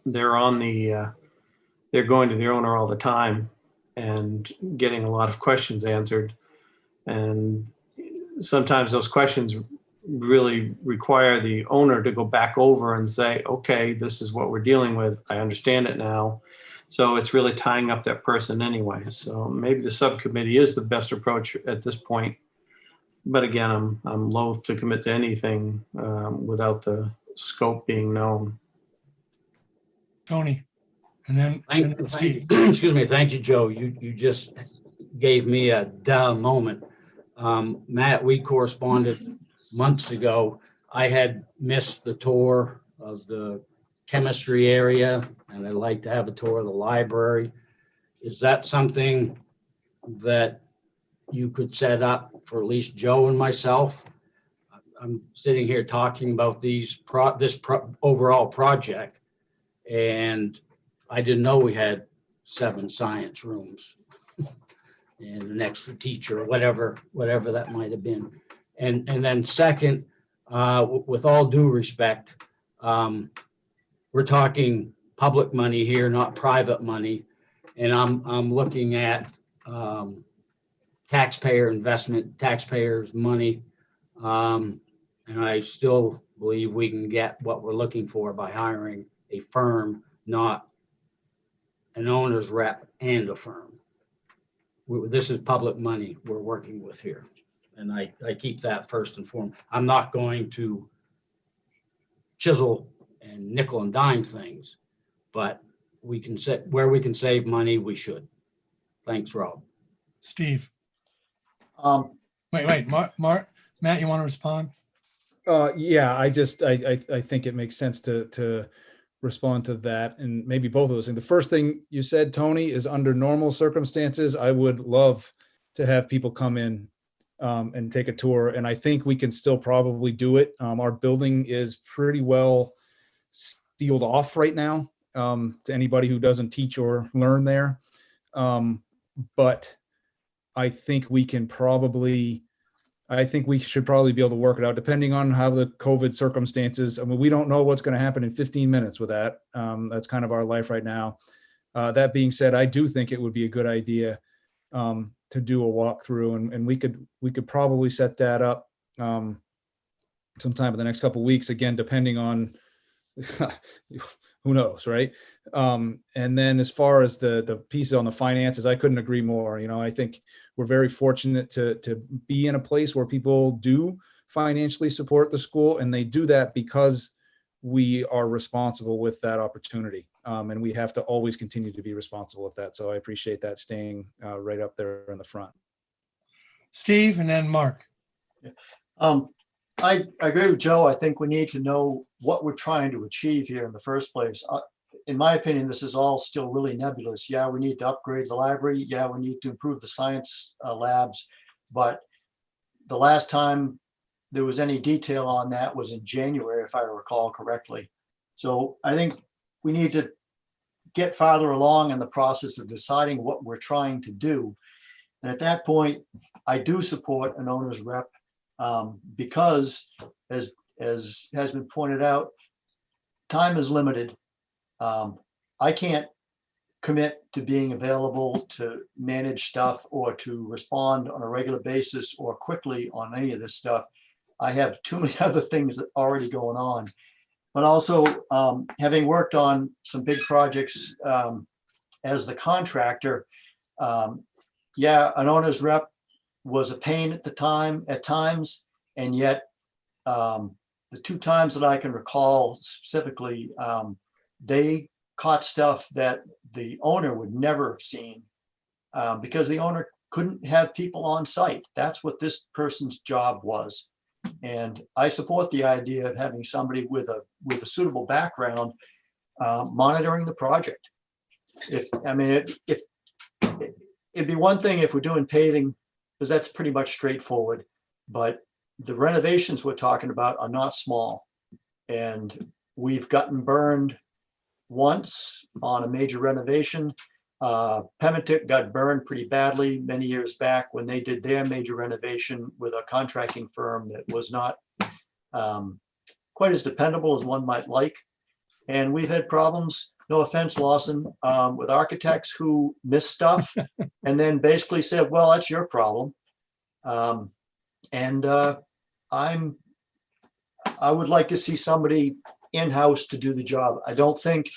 S6: they're going to the owner all the time and getting a lot of questions answered, and sometimes those questions really require the owner to go back over and say, okay, this is what we're dealing with, I understand it now. So it's really tying up that person anyway. So maybe the subcommittee is the best approach at this point. But again, I'm loath to commit to anything without the scope being known.
S3: Tony, and then Steve.
S2: Excuse me. Thank you, Joe. You just gave me a duh moment. Matt, we corresponded months ago. I had missed the tour of the chemistry area, and I'd like to have a tour of the library. Is that something that you could set up for at least Joe and myself? I'm sitting here talking about this overall project, and I didn't know we had 7 science rooms and an extra teacher, whatever that might have been. And then second, with all due respect, we're talking public money here, not private money. And I'm looking at taxpayer investment, taxpayers' money. And I still believe we can get what we're looking for by hiring a firm, not an owner's rep and a firm. This is public money we're working with here. And I keep that first and foremost. I'm not going to chisel and nickel and dime things, but we can set where we can save money, we should. Thanks, Rob.
S3: Steve.
S10: Um,
S3: Wait, Matt, you want to respond?
S9: Yeah, I think it makes sense to respond to that, and maybe both of those things. The first thing you said, Tony, is under normal circumstances, I would love to have people come in and take a tour, and I think we can still probably do it. Our building is pretty well sealed off right now to anybody who doesn't teach or learn there. But I think we should probably be able to work it out depending on how the COVID circumstances. I mean, we don't know what's going to happen in 15 minutes with that. That's kind of our life right now. That being said, I do think it would be a good idea to do a walkthrough, and we could probably set that up sometime in the next couple of weeks, again, depending on who knows, right? And then as far as the piece on the finances, I couldn't agree more. You know, I think we're very fortunate to be in a place where people do financially support the school, and they do that because we are responsible with that opportunity. And we have to always continue to be responsible with that. So I appreciate that staying right up there in the front.
S3: Steve, and then Mark.
S10: I agree with Joe. I think we need to know what we're trying to achieve here in the first place. In my opinion, this is all still really nebulous. Yeah, we need to upgrade the library. Yeah, we need to improve the science labs. But the last time there was any detail on that was in January, if I recall correctly. So I think we need to get farther along in the process of deciding what we're trying to do. And at that point, I do support an owner's rep because, as has been pointed out, time is limited. I can't commit to being available to manage stuff or to respond on a regular basis or quickly on any of this stuff. I have too many other things that are already going on. But also, having worked on some big projects as the contractor, yeah, an owner's rep was a pain at times, and yet the 2 times that I can recall specifically, they caught stuff that the owner would never have seen because the owner couldn't have people on site. That's what this person's job was. And I support the idea of having somebody with a suitable background monitoring the project. It'd be one thing if we're doing paving, because that's pretty much straightforward. But the renovations we're talking about are not small, and we've gotten burned once on a major renovation. Pemmitic got burned pretty badly many years back when they did their major renovation with a contracting firm that was not quite as dependable as one might like. And we've had problems, no offense, Lawson, with architects who miss stuff and then basically said, well, that's your problem. I would like to see somebody in-house to do the job. I don't think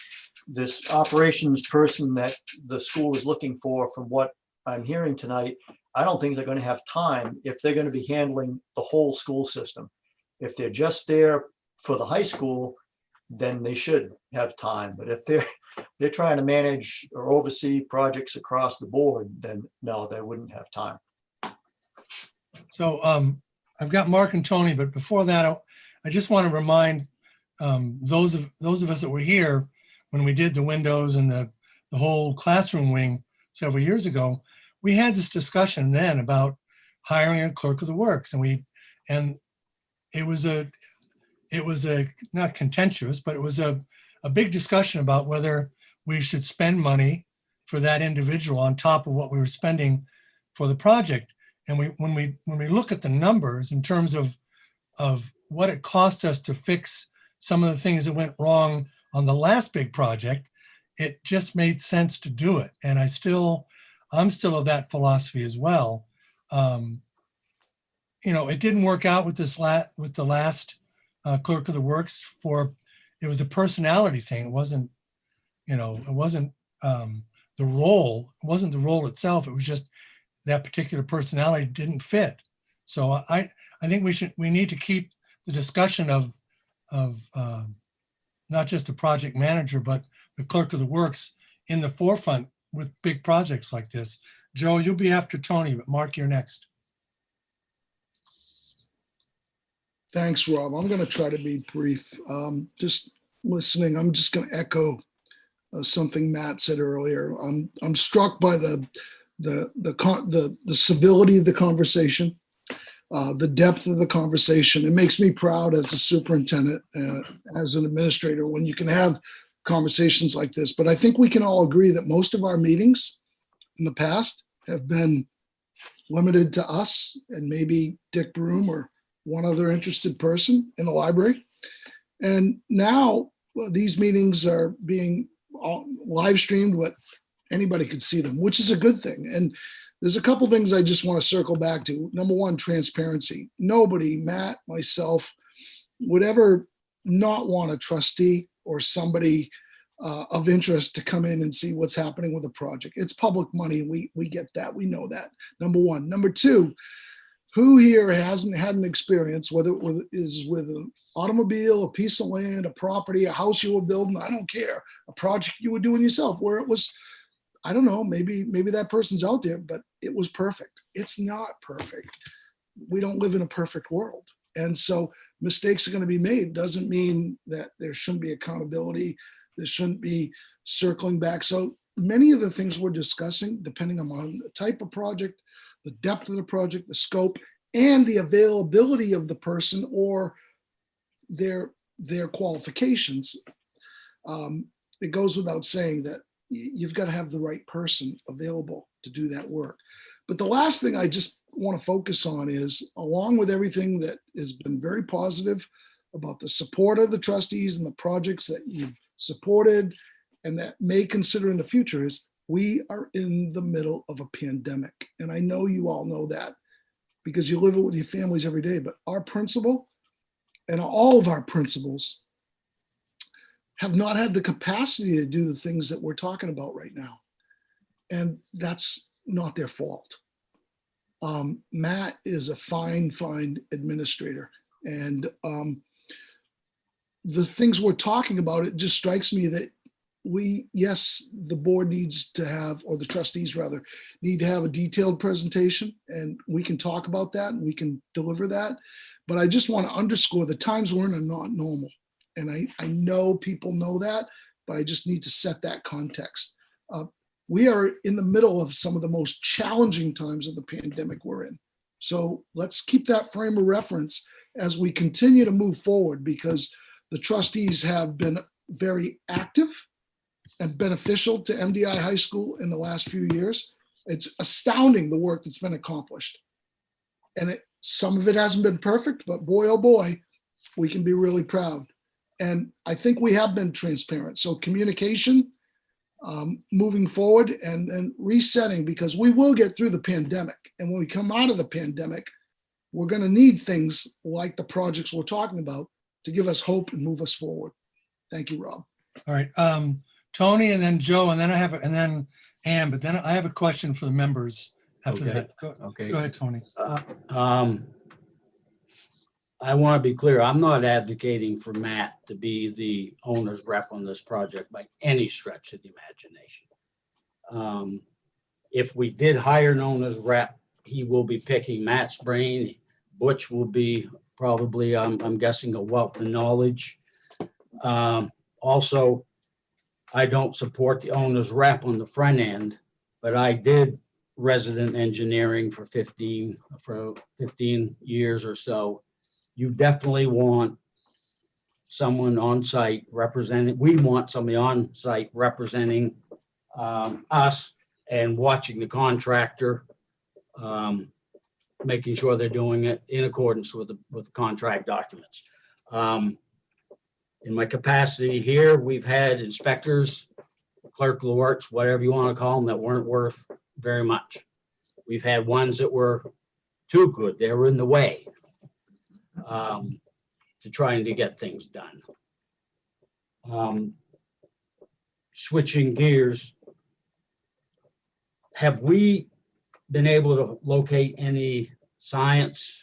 S10: this operations person that the school is looking for, from what I'm hearing tonight, I don't think they're going to have time if they're going to be handling the whole school system. If they're just there for the high school, then they should have time. But if they're trying to manage or oversee projects across the board, then no, they wouldn't have time.
S3: So I've got Mark and Tony, but before that, I just want to remind those of us that were here when we did the windows and the whole classroom wing several years ago. We had this discussion then about hiring a clerk of the works, and it was a not contentious, but it was a big discussion about whether we should spend money for that individual on top of what we were spending for the project. And when we look at the numbers in terms of what it cost us to fix some of the things that went wrong on the last big project, it just made sense to do it. And I'm still of that philosophy as well. You know, it didn't work out with the last clerk of the works. It was a personality thing. It wasn't, it wasn't the role. It wasn't the role itself. It was just that particular personality didn't fit. So I think we need to keep the discussion of not just the project manager, but the clerk of the works in the forefront with big projects like this. Joe, you'll be after Tony, but Mark, you're next.
S8: Thanks, Rob. I'm going to try to be brief. Just listening, I'm just going to echo something Matt said earlier. I'm struck by the civility of the conversation, the depth of the conversation. It makes me proud as a superintendent, as an administrator, when you can have conversations like this. But I think we can all agree that most of our meetings in the past have been limited to us and maybe Dick Broom or one other interested person in the library. And now these meetings are being live streamed, what anybody could see them, which is a good thing. And there's a couple things I just want to circle back to. Number one, transparency. Nobody, Matt, myself, would ever not want a trustee or somebody of interest to come in and see what's happening with the project. It's public money. We get that. We know that. Number one. Number two, who here hasn't had an experience, whether it is with an automobile, a piece of land, a property, a house you were building, I don't care, a project you were doing yourself, where it was, I don't know, maybe that person's out there, but it was perfect. It's not perfect. We don't live in a perfect world. And so mistakes are going to be made. Doesn't mean that there shouldn't be accountability. There shouldn't be circling back. So many of the things we're discussing, depending on the type of project, the depth of the project, the scope, and the availability of the person or their qualifications, it goes without saying that you've got to have the right person available to do that work. But the last thing I just want to focus on is, along with everything that has been very positive about the support of the trustees and the projects that you've supported and that may consider in the future, is we are in the middle of a pandemic. And I know you all know that because you live it with your families every day, but our principal and all of our principals have not had the capacity to do the things that we're talking about right now. And that's not their fault. Matt is a fine administrator. And the things we're talking about, it just strikes me that yes, the board needs to have, or the trustees rather, need to have a detailed presentation, and we can talk about that and we can deliver that. But I just want to underscore the times we're in are not normal. And I know people know that, but I just need to set that context. We are in the middle of some of the most challenging times of the pandemic we're in. So let's keep that frame of reference as we continue to move forward, because the trustees have been very active and beneficial to MDI High School in the last few years. It's astounding the work that's been accomplished. And some of it hasn't been perfect, but boy, oh boy, we can be really proud. And I think we have been transparent. So communication, moving forward and resetting, because we will get through the pandemic. And when we come out of the pandemic, we're going to need things like the projects we're talking about to give us hope and move us forward. Thank you, Rob.
S3: All right. Tony, and then Joe, and then Ann, but then I have a question for the members after
S2: Okay.
S3: that.
S2: Okay.
S3: Go ahead, Tony.
S2: I want to be clear. I'm not advocating for Matt to be the owner's rep on this project by any stretch of the imagination. If we did hire an owner's rep, he will be picking Matt's brain. Butch will be probably, I'm guessing, a wealth of knowledge. Also, I don't support the owner's rep on the front end, but I did resident engineering for 15 years or so. You definitely want someone on site representing, we want somebody on site representing us and watching the contractor, making sure they're doing it in accordance with the contract documents. In my capacity here, we've had inspectors, clerk of the works, whatever you want to call them, that weren't worth very much. We've had ones that were too good. They were in the way to trying to get things done. Switching gears, have we been able to locate any science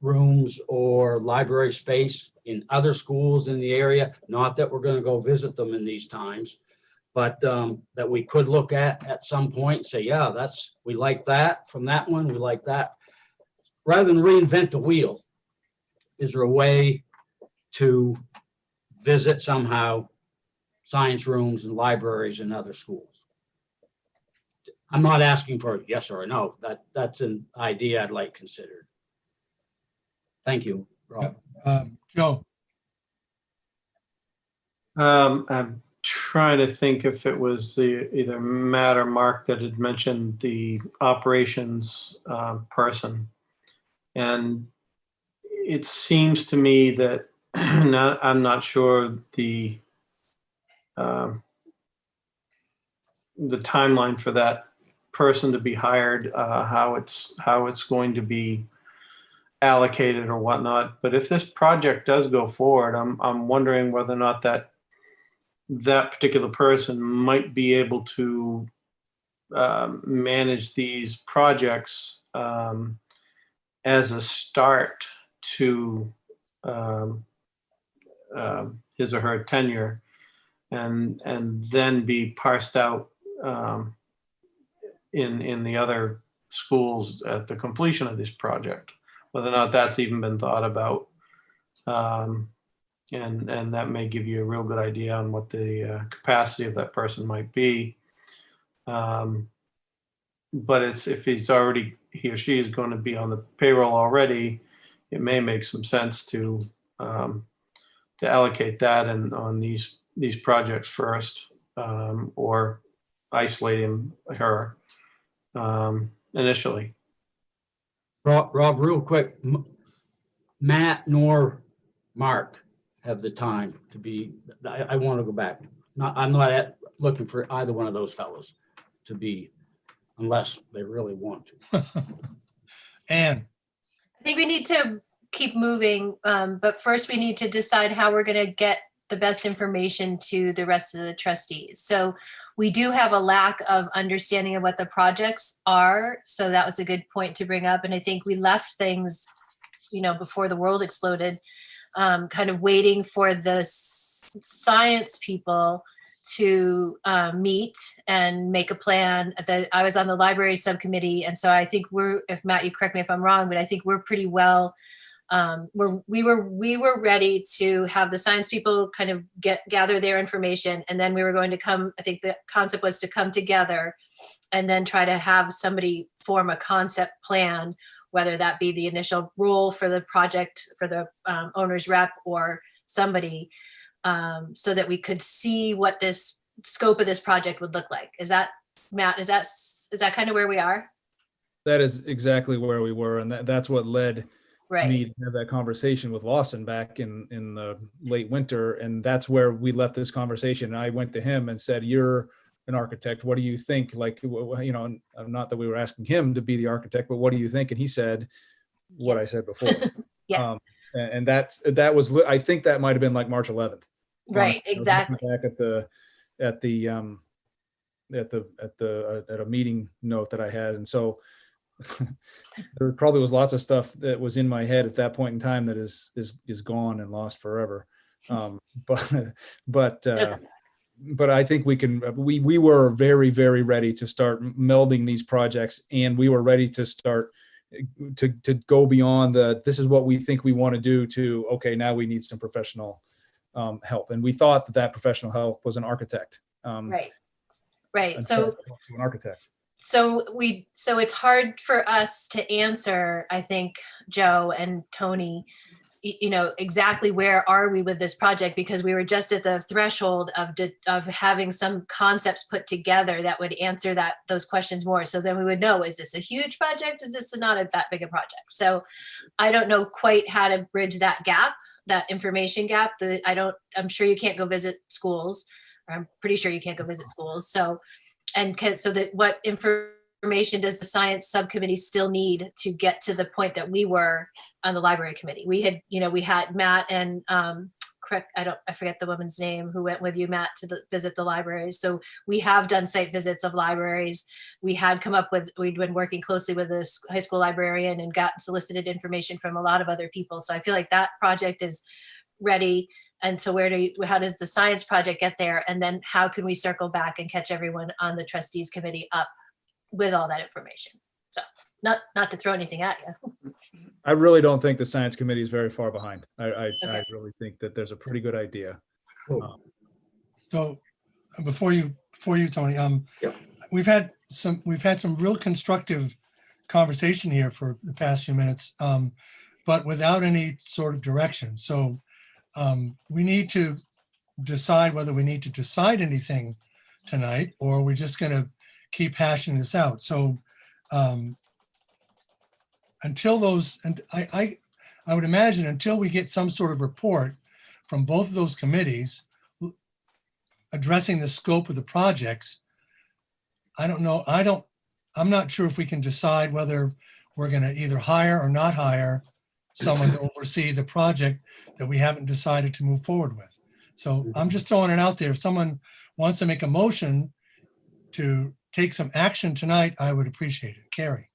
S2: rooms or library space in other schools in the area? Not that we're going to go visit them in these times, but that we could look at some point and say, yeah, we like that from that one, we like that. Rather than reinvent the wheel, is there a way to visit somehow science rooms and libraries in other schools? I'm not asking for a yes or a no. That's an idea I'd like considered. Thank you, Rob.
S3: Joe,
S6: I'm trying to think if it was either Matt or Mark that had mentioned the operations person. And it seems to me that I'm not sure the timeline for that person to be hired, how it's going to be allocated or whatnot. But if this project does go forward, I'm wondering whether or not that particular person might be able to manage these projects as a start to his or her tenure, and then be parsed out in the other schools at the completion of this project. Whether or not that's even been thought about, and that may give you a real good idea on what the capacity of that person might be. But if he or she is going to be on the payroll already, it may make some sense to allocate that on these projects first, or isolate him or her initially.
S2: Rob, real quick, Matt nor Mark have the time to be, I want to go back. I'm not looking for either one of those fellows to be, unless they really want to.
S3: Ann,
S7: I think we need to keep moving, but first we need to decide how we're going to get the best information to the rest of the trustees. So we do have a lack of understanding of what the projects are. So that was a good point to bring up. And I think we left things, before the world exploded, kind of waiting for the science people to meet and make a plan. I was on the library subcommittee. And so I think if Matt, you correct me if I'm wrong, but I think we're pretty well, we were ready to have the science people kind of gather their information, and then we were going to come. I think the concept was to come together and then try to have somebody form a concept plan, whether that be the initial role for the project for the owner's rep or somebody, so that we could see what this scope of this project would look like. Is that, Matt, is that kind of where we are?
S9: That is exactly where we were, and that's what led me
S7: Right.
S9: to have that conversation with Lawson back in the late winter, and that's where we left this conversation. And I went to him and said, "You're an architect. What do you think?" Like, not that we were asking him to be the architect, but what do you think? And he said what I said before.
S7: Yeah.
S9: And that was, I think that might have been like March 11th.
S7: Right.
S9: Honestly.
S7: Exactly.
S9: Back at a meeting note that I had, and so there probably was lots of stuff that was in my head at that point in time that is gone and lost forever. But I think we were very, very ready to start melding these projects, and we were ready to start to go beyond this is what we think we want to do to, okay, now we need some professional help. And we thought that professional help was an architect.
S7: Right. So
S9: an architect.
S7: So it's hard for us to answer, I think, Joe and Tony, you know, exactly where are we with this project, because we were just at the threshold of having some concepts put together that would answer those questions more. So then we would know, is this a huge project? Is this not that big a project? So I don't know quite how to bridge that gap, that information gap. I'm sure you can't go visit schools. I'm pretty sure you can't go visit schools. So that what information does the science subcommittee still need to get to the point that we were on the library committee? We had Matt and I forget the woman's name who went with you, Matt, to visit the libraries. So we have done site visits of libraries. We'd been working closely with a high school librarian and got solicited information from a lot of other people. So I feel like that project is ready. And so how does the science project get there? And then how can we circle back and catch everyone on the trustees committee up with all that information? So not to throw anything at you.
S9: I really don't think the science committee is very far behind. I
S7: Okay.
S9: really think that there's a pretty good idea.
S3: So before you, Tony,
S2: Yep.
S3: we've had some real constructive conversation here for the past few minutes, but without any sort of direction. So we need to decide whether we need to decide anything tonight, or we're just going to keep hashing this out. So until those, and I would imagine until we get some sort of report from both of those committees addressing the scope of the projects, I don't know. I'm not sure if we can decide whether we're going to either hire or not hire someone to oversee the project that we haven't decided to move forward with. So I'm just throwing it out there. If someone wants to make a motion to take some action tonight, I would appreciate it. Carrie.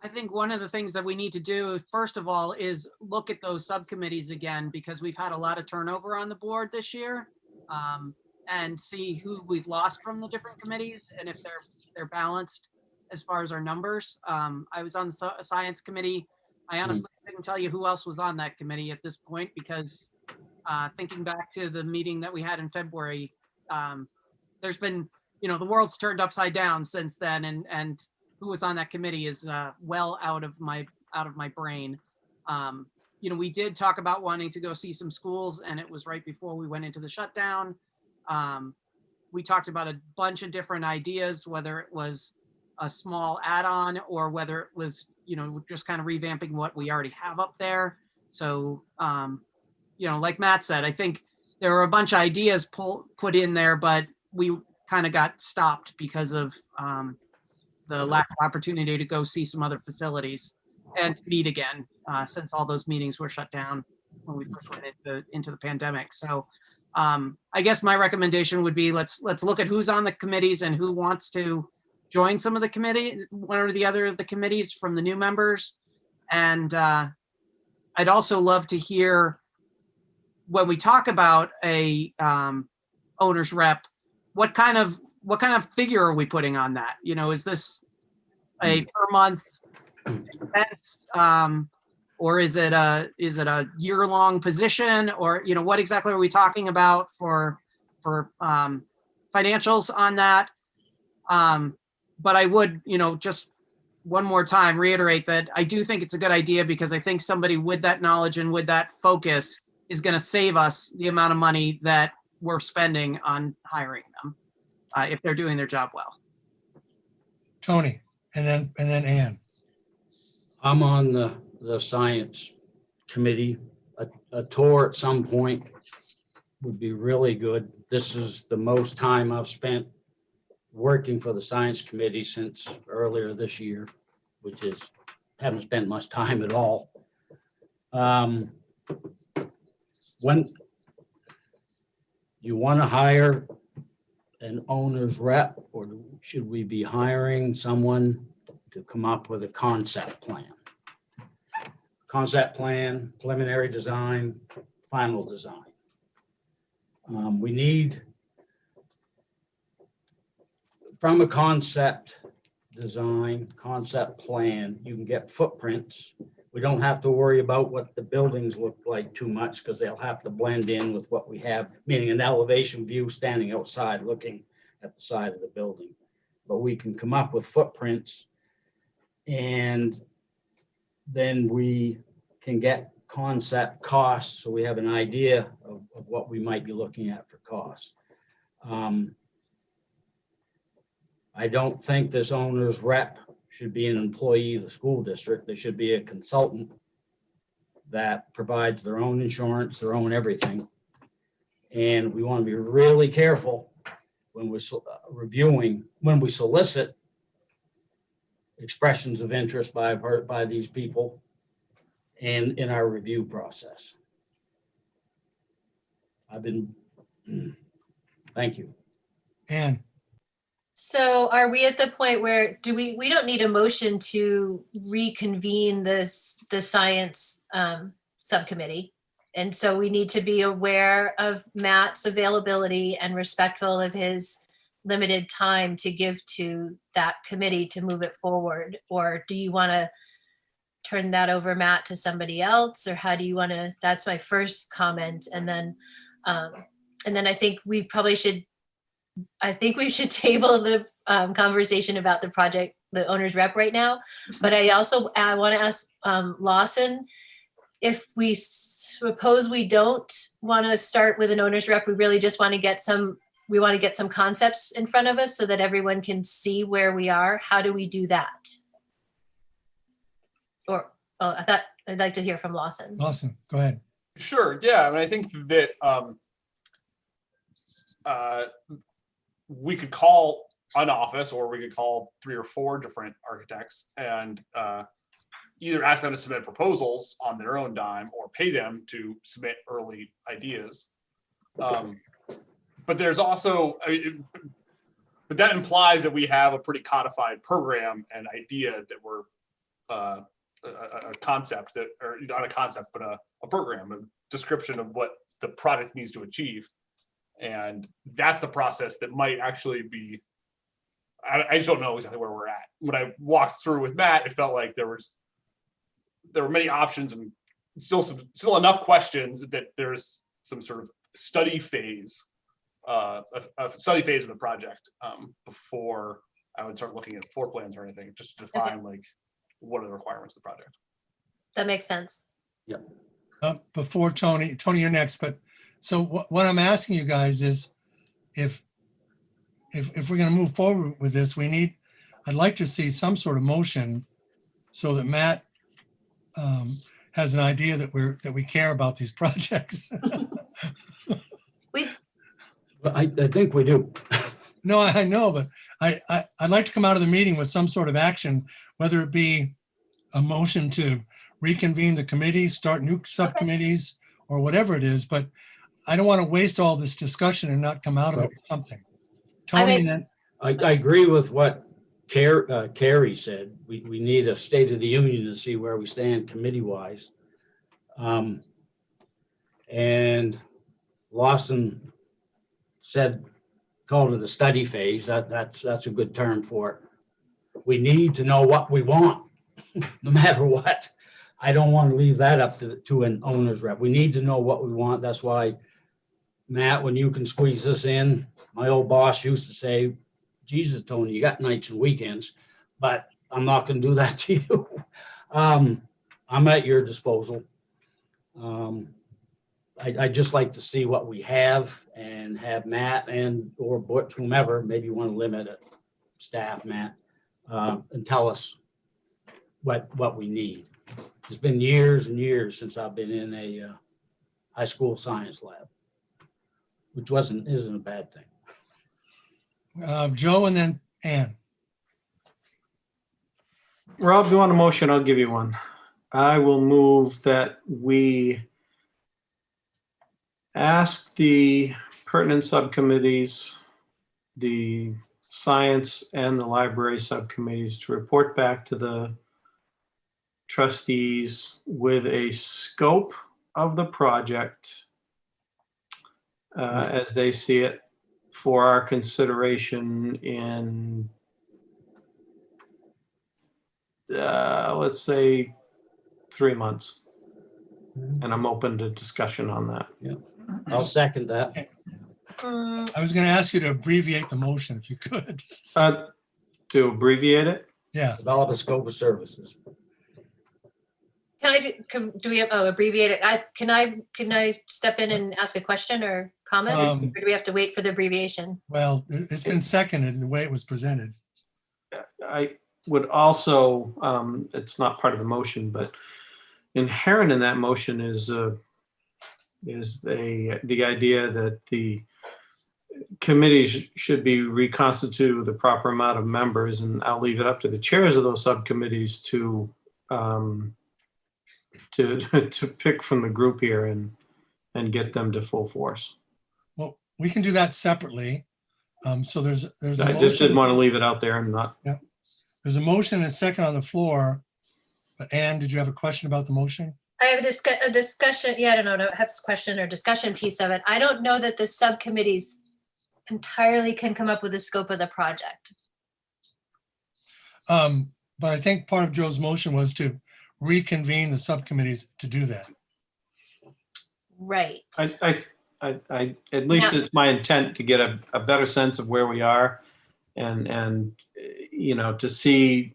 S11: I think one of the things that we need to do, first of all, is look at those subcommittees again, because we've had a lot of turnover on the board this year, and see who we've lost from the different committees and if they're balanced as far as our numbers. I was on the science committee. I honestly couldn't tell you who else was on that committee at this point, because thinking back to the meeting that we had in February, there's been, the world's turned upside down since then, and who was on that committee is well out of my brain. We did talk about wanting to go see some schools, and it was right before we went into the shutdown. We talked about a bunch of different ideas, whether it was a small add-on or whether it was, just kind of revamping what we already have up there. So, like Matt said, I think there were a bunch of ideas put in there, but we kind of got stopped because of the lack of opportunity to go see some other facilities and meet again, since all those meetings were shut down when we first went into the pandemic. So I guess my recommendation would be let's look at who's on the committees and who wants to join some of the committee, one or the other of the committees from the new members. And I'd also love to hear, when we talk about a owner's rep, what kind of figure are we putting on that? Is this a per month expense, or is it a year-long position, or what exactly are we talking about for financials on that? But I would, just one more time reiterate that I do think it's a good idea, because I think somebody with that knowledge and with that focus is going to save us the amount of money that we're spending on hiring them, if they're doing their job well.
S3: Tony, and then Ann.
S2: I'm on the science committee. A tour at some point would be really good. This is the most time I've spent working for the science committee since earlier this year, which is, haven't spent much time at all. When you want to hire an owner's rep, or should we be hiring someone to come up with a concept plan? Concept plan, preliminary design, final design. We need, from a concept design, concept plan, you can get footprints. We don't have to worry about what the buildings look like too much, because they'll have to blend in with what we have, meaning an elevation view standing outside looking at the side of the building. But we can come up with footprints, and then we can get concept costs, so we have an idea of what we might be looking at for costs. I don't think this owner's rep should be an employee of the school district. They should be a consultant that provides their own insurance, their own everything. And we want to be really careful when we're reviewing, when we solicit expressions of interest by these people and in our review process. Thank you.
S3: Ann,
S7: So are we at the point where we don't need a motion to reconvene the science subcommittee? And so we need to be aware of Matt's availability and respectful of his limited time to give to that committee to move it forward? Or do you want to turn that over, Matt, to somebody else? Or how do you want to, that's my first comment. And then I think we probably should, table the conversation about the project, the owner's rep right now. But I want to ask Lawson, if we suppose we don't want to start with an owner's rep, we really just want to get some concepts in front of us so that everyone can see where we are. How do we do that? Or, I thought I'd like to hear from Lawson.
S3: Lawson, go ahead.
S5: Sure. Yeah. I mean, I think that we could call an office, or we could call 3 or 4 different architects and either ask them to submit proposals on their own dime or pay them to submit early ideas. But there's also, but that implies that we have a pretty codified program and idea that we're a concept that, or not a concept, but a program, a description of what the product needs to achieve. And that's the process that might actually be, I just don't know exactly where we're at. When I walked through with Matt, it felt like there were many options and still enough questions that there's some sort of study phase, a study phase of the project before I would start looking at floor plans or anything, just to define like what are the requirements of the project. That
S7: makes sense.
S2: Yeah.
S3: Before Tony, you're next. But so what I'm asking you guys is, if we're going to move forward with this, I'd like to see some sort of motion so that Matt has an idea that we care about these projects.
S2: I think we do.
S3: No, I know, but I'd like to come out of the meeting with some sort of action, whether it be a motion to reconvene the committee, start new subcommittees, or whatever it is. But I don't want to waste all this discussion and not come out of it with something. Tony,
S2: I agree with what Carrie said. We need a state of the union to see where we stand committee-wise. And Lawson called it the study phase. That's a good term for it. We need to know what we want, no matter what. I don't want to leave that up to an owner's rep. We need to know what we want. That's why, Matt, when you can squeeze this in, my old boss used to say, Jesus, Tony, you got nights and weekends, but I'm not going to do that to you. I'm at your disposal. I'd just like to see what we have and have Matt or Butch, whomever, maybe you want to limit it, staff, Matt, and tell us what we need. It's been years and years since I've been in a high school science lab, which isn't a bad thing.
S3: Joe and then Ann.
S6: Rob, you want a motion? I'll give you one. I will move that we ask the pertinent subcommittees, the science and the library subcommittees, to report back to the trustees with a scope of the project as they see it for our consideration in, let's say, 3 months. And I'm open to discussion on that.
S2: Yeah, I'll second that.
S3: I was going to ask you to abbreviate the motion if you could.
S6: To abbreviate it?
S3: Yeah.
S2: Develop a scope of services.
S7: do we have, abbreviate it? Can I step in and ask a question or comment? Or do we have to wait for the abbreviation?
S3: Well, it's been seconded the way it was presented.
S6: I would also, it's not part of the motion, but inherent in that motion is the idea that the committees should be reconstituted with the proper amount of members, and I'll leave it up to the chairs of those subcommittees to pick from the group here and get them to full force.
S3: Well, we can do that separately. So there's a
S6: I just
S3: motion.
S6: didn't want to leave it out there and not.
S3: Yeah. There's a motion and a second on the floor. But Anne, did you have a question about the motion?
S7: I have a discussion. Yeah, I don't know. I have this question or discussion piece of it. I don't know that the subcommittees entirely can come up with the scope of the project.
S3: But I think part of Joe's motion was to reconvene the subcommittees to do that.
S7: Right.
S6: I at least
S7: Yeah.
S6: it's my intent to get a better sense of where we are and to see,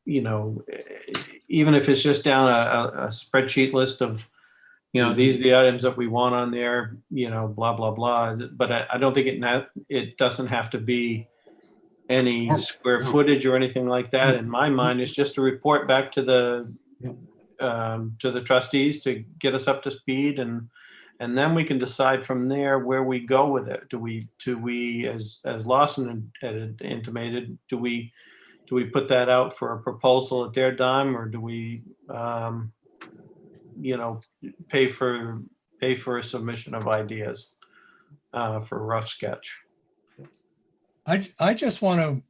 S6: even if it's just down a spreadsheet list of, these are the items that we want on there, blah, blah, blah. But I don't think it doesn't have to be any square footage or anything like that. In my mind, it's just a report back to the trustees to get us up to speed, and then we can decide from there where we go with it. Do we, as Lawson had intimated, do we put that out for a proposal at their dime, or do we, pay for a submission of ideas for a rough sketch?
S3: I just want to,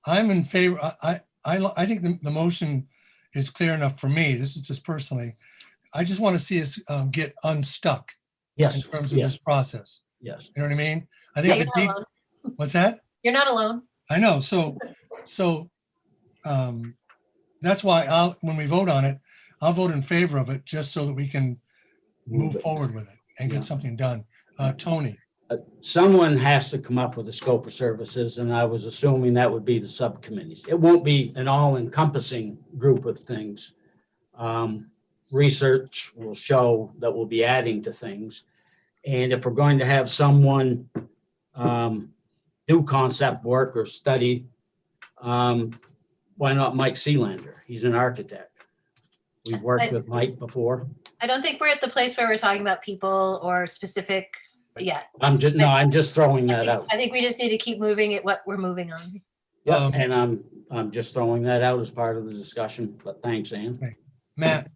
S3: I'm in favor. I think the motion is clear enough for me. This is just personally. I just want to see us get unstuck in
S2: Yes,
S3: terms of
S2: yes,
S3: this process.
S2: yes.
S3: You know what I mean? I
S7: Yeah,
S3: think
S7: you're not alone.
S3: what's that?
S7: You're not alone.
S3: I know. So that's why when we vote on it, I'll vote in favor of it just so that we can move forward with it and
S2: Yeah.
S3: get something done. Tony.
S2: Someone has to come up with a scope of services, and I was assuming that would be the subcommittees. It won't be an all-encompassing group of things. Research will show that we'll be adding to things. And if we're going to have someone do concept work or study, why not Mike Sealander? He's an architect. We've worked with Mike before.
S7: I don't think we're at the place where we're talking about people or specific yet.
S2: I'm just throwing that out.
S7: I think we just need to keep moving at what we're moving on.
S2: Yeah, and I'm just throwing that out as part of the discussion, but thanks, Ann.
S3: Matt.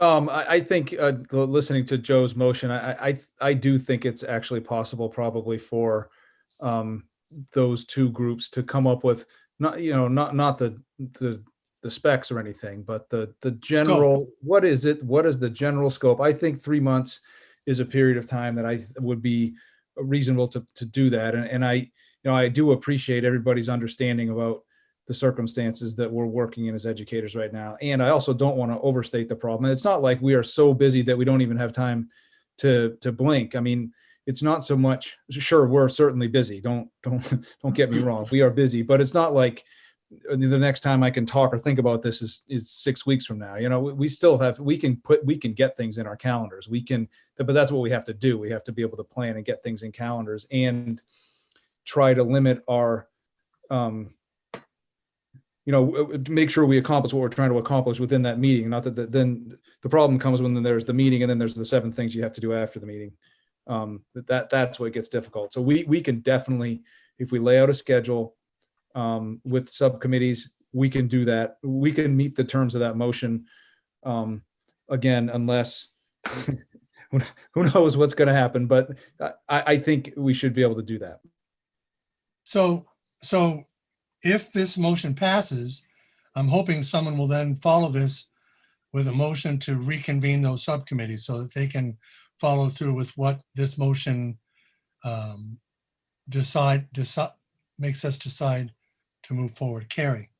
S9: I think listening to Joe's motion, I do think it's actually possible probably for those two groups to come up with not the specs or anything, but the general scope. What is the general scope? I think 3 months is a period of time that I would be reasonable to do that. And I do appreciate everybody's understanding about the circumstances that we're working in as educators right now. And I also don't want to overstate the problem. It's not like we are so busy that we don't even have time to blink. I mean, it's not so much, sure, we're certainly busy. Don't get me wrong. We are busy, but it's not like the next time I can talk or think about this is 6 weeks from now. We still have, we can get things in our calendars. But that's what we have to do. We have to be able to plan and get things in calendars and try to limit our, make sure we accomplish what we're trying to accomplish within that meeting. Not that then the problem comes when there's the meeting and then there's the 7 things you have to do after the meeting. That's what gets difficult. So we can definitely, if we lay out a schedule with subcommittees, we can do that. We can meet the terms of that motion. Again, unless who knows what's going to happen, but I think we should be able to do that.
S3: So if this motion passes, I'm hoping someone will then follow this with a motion to reconvene those subcommittees so that they can follow through with what this motion makes us decide to move forward. Carrie.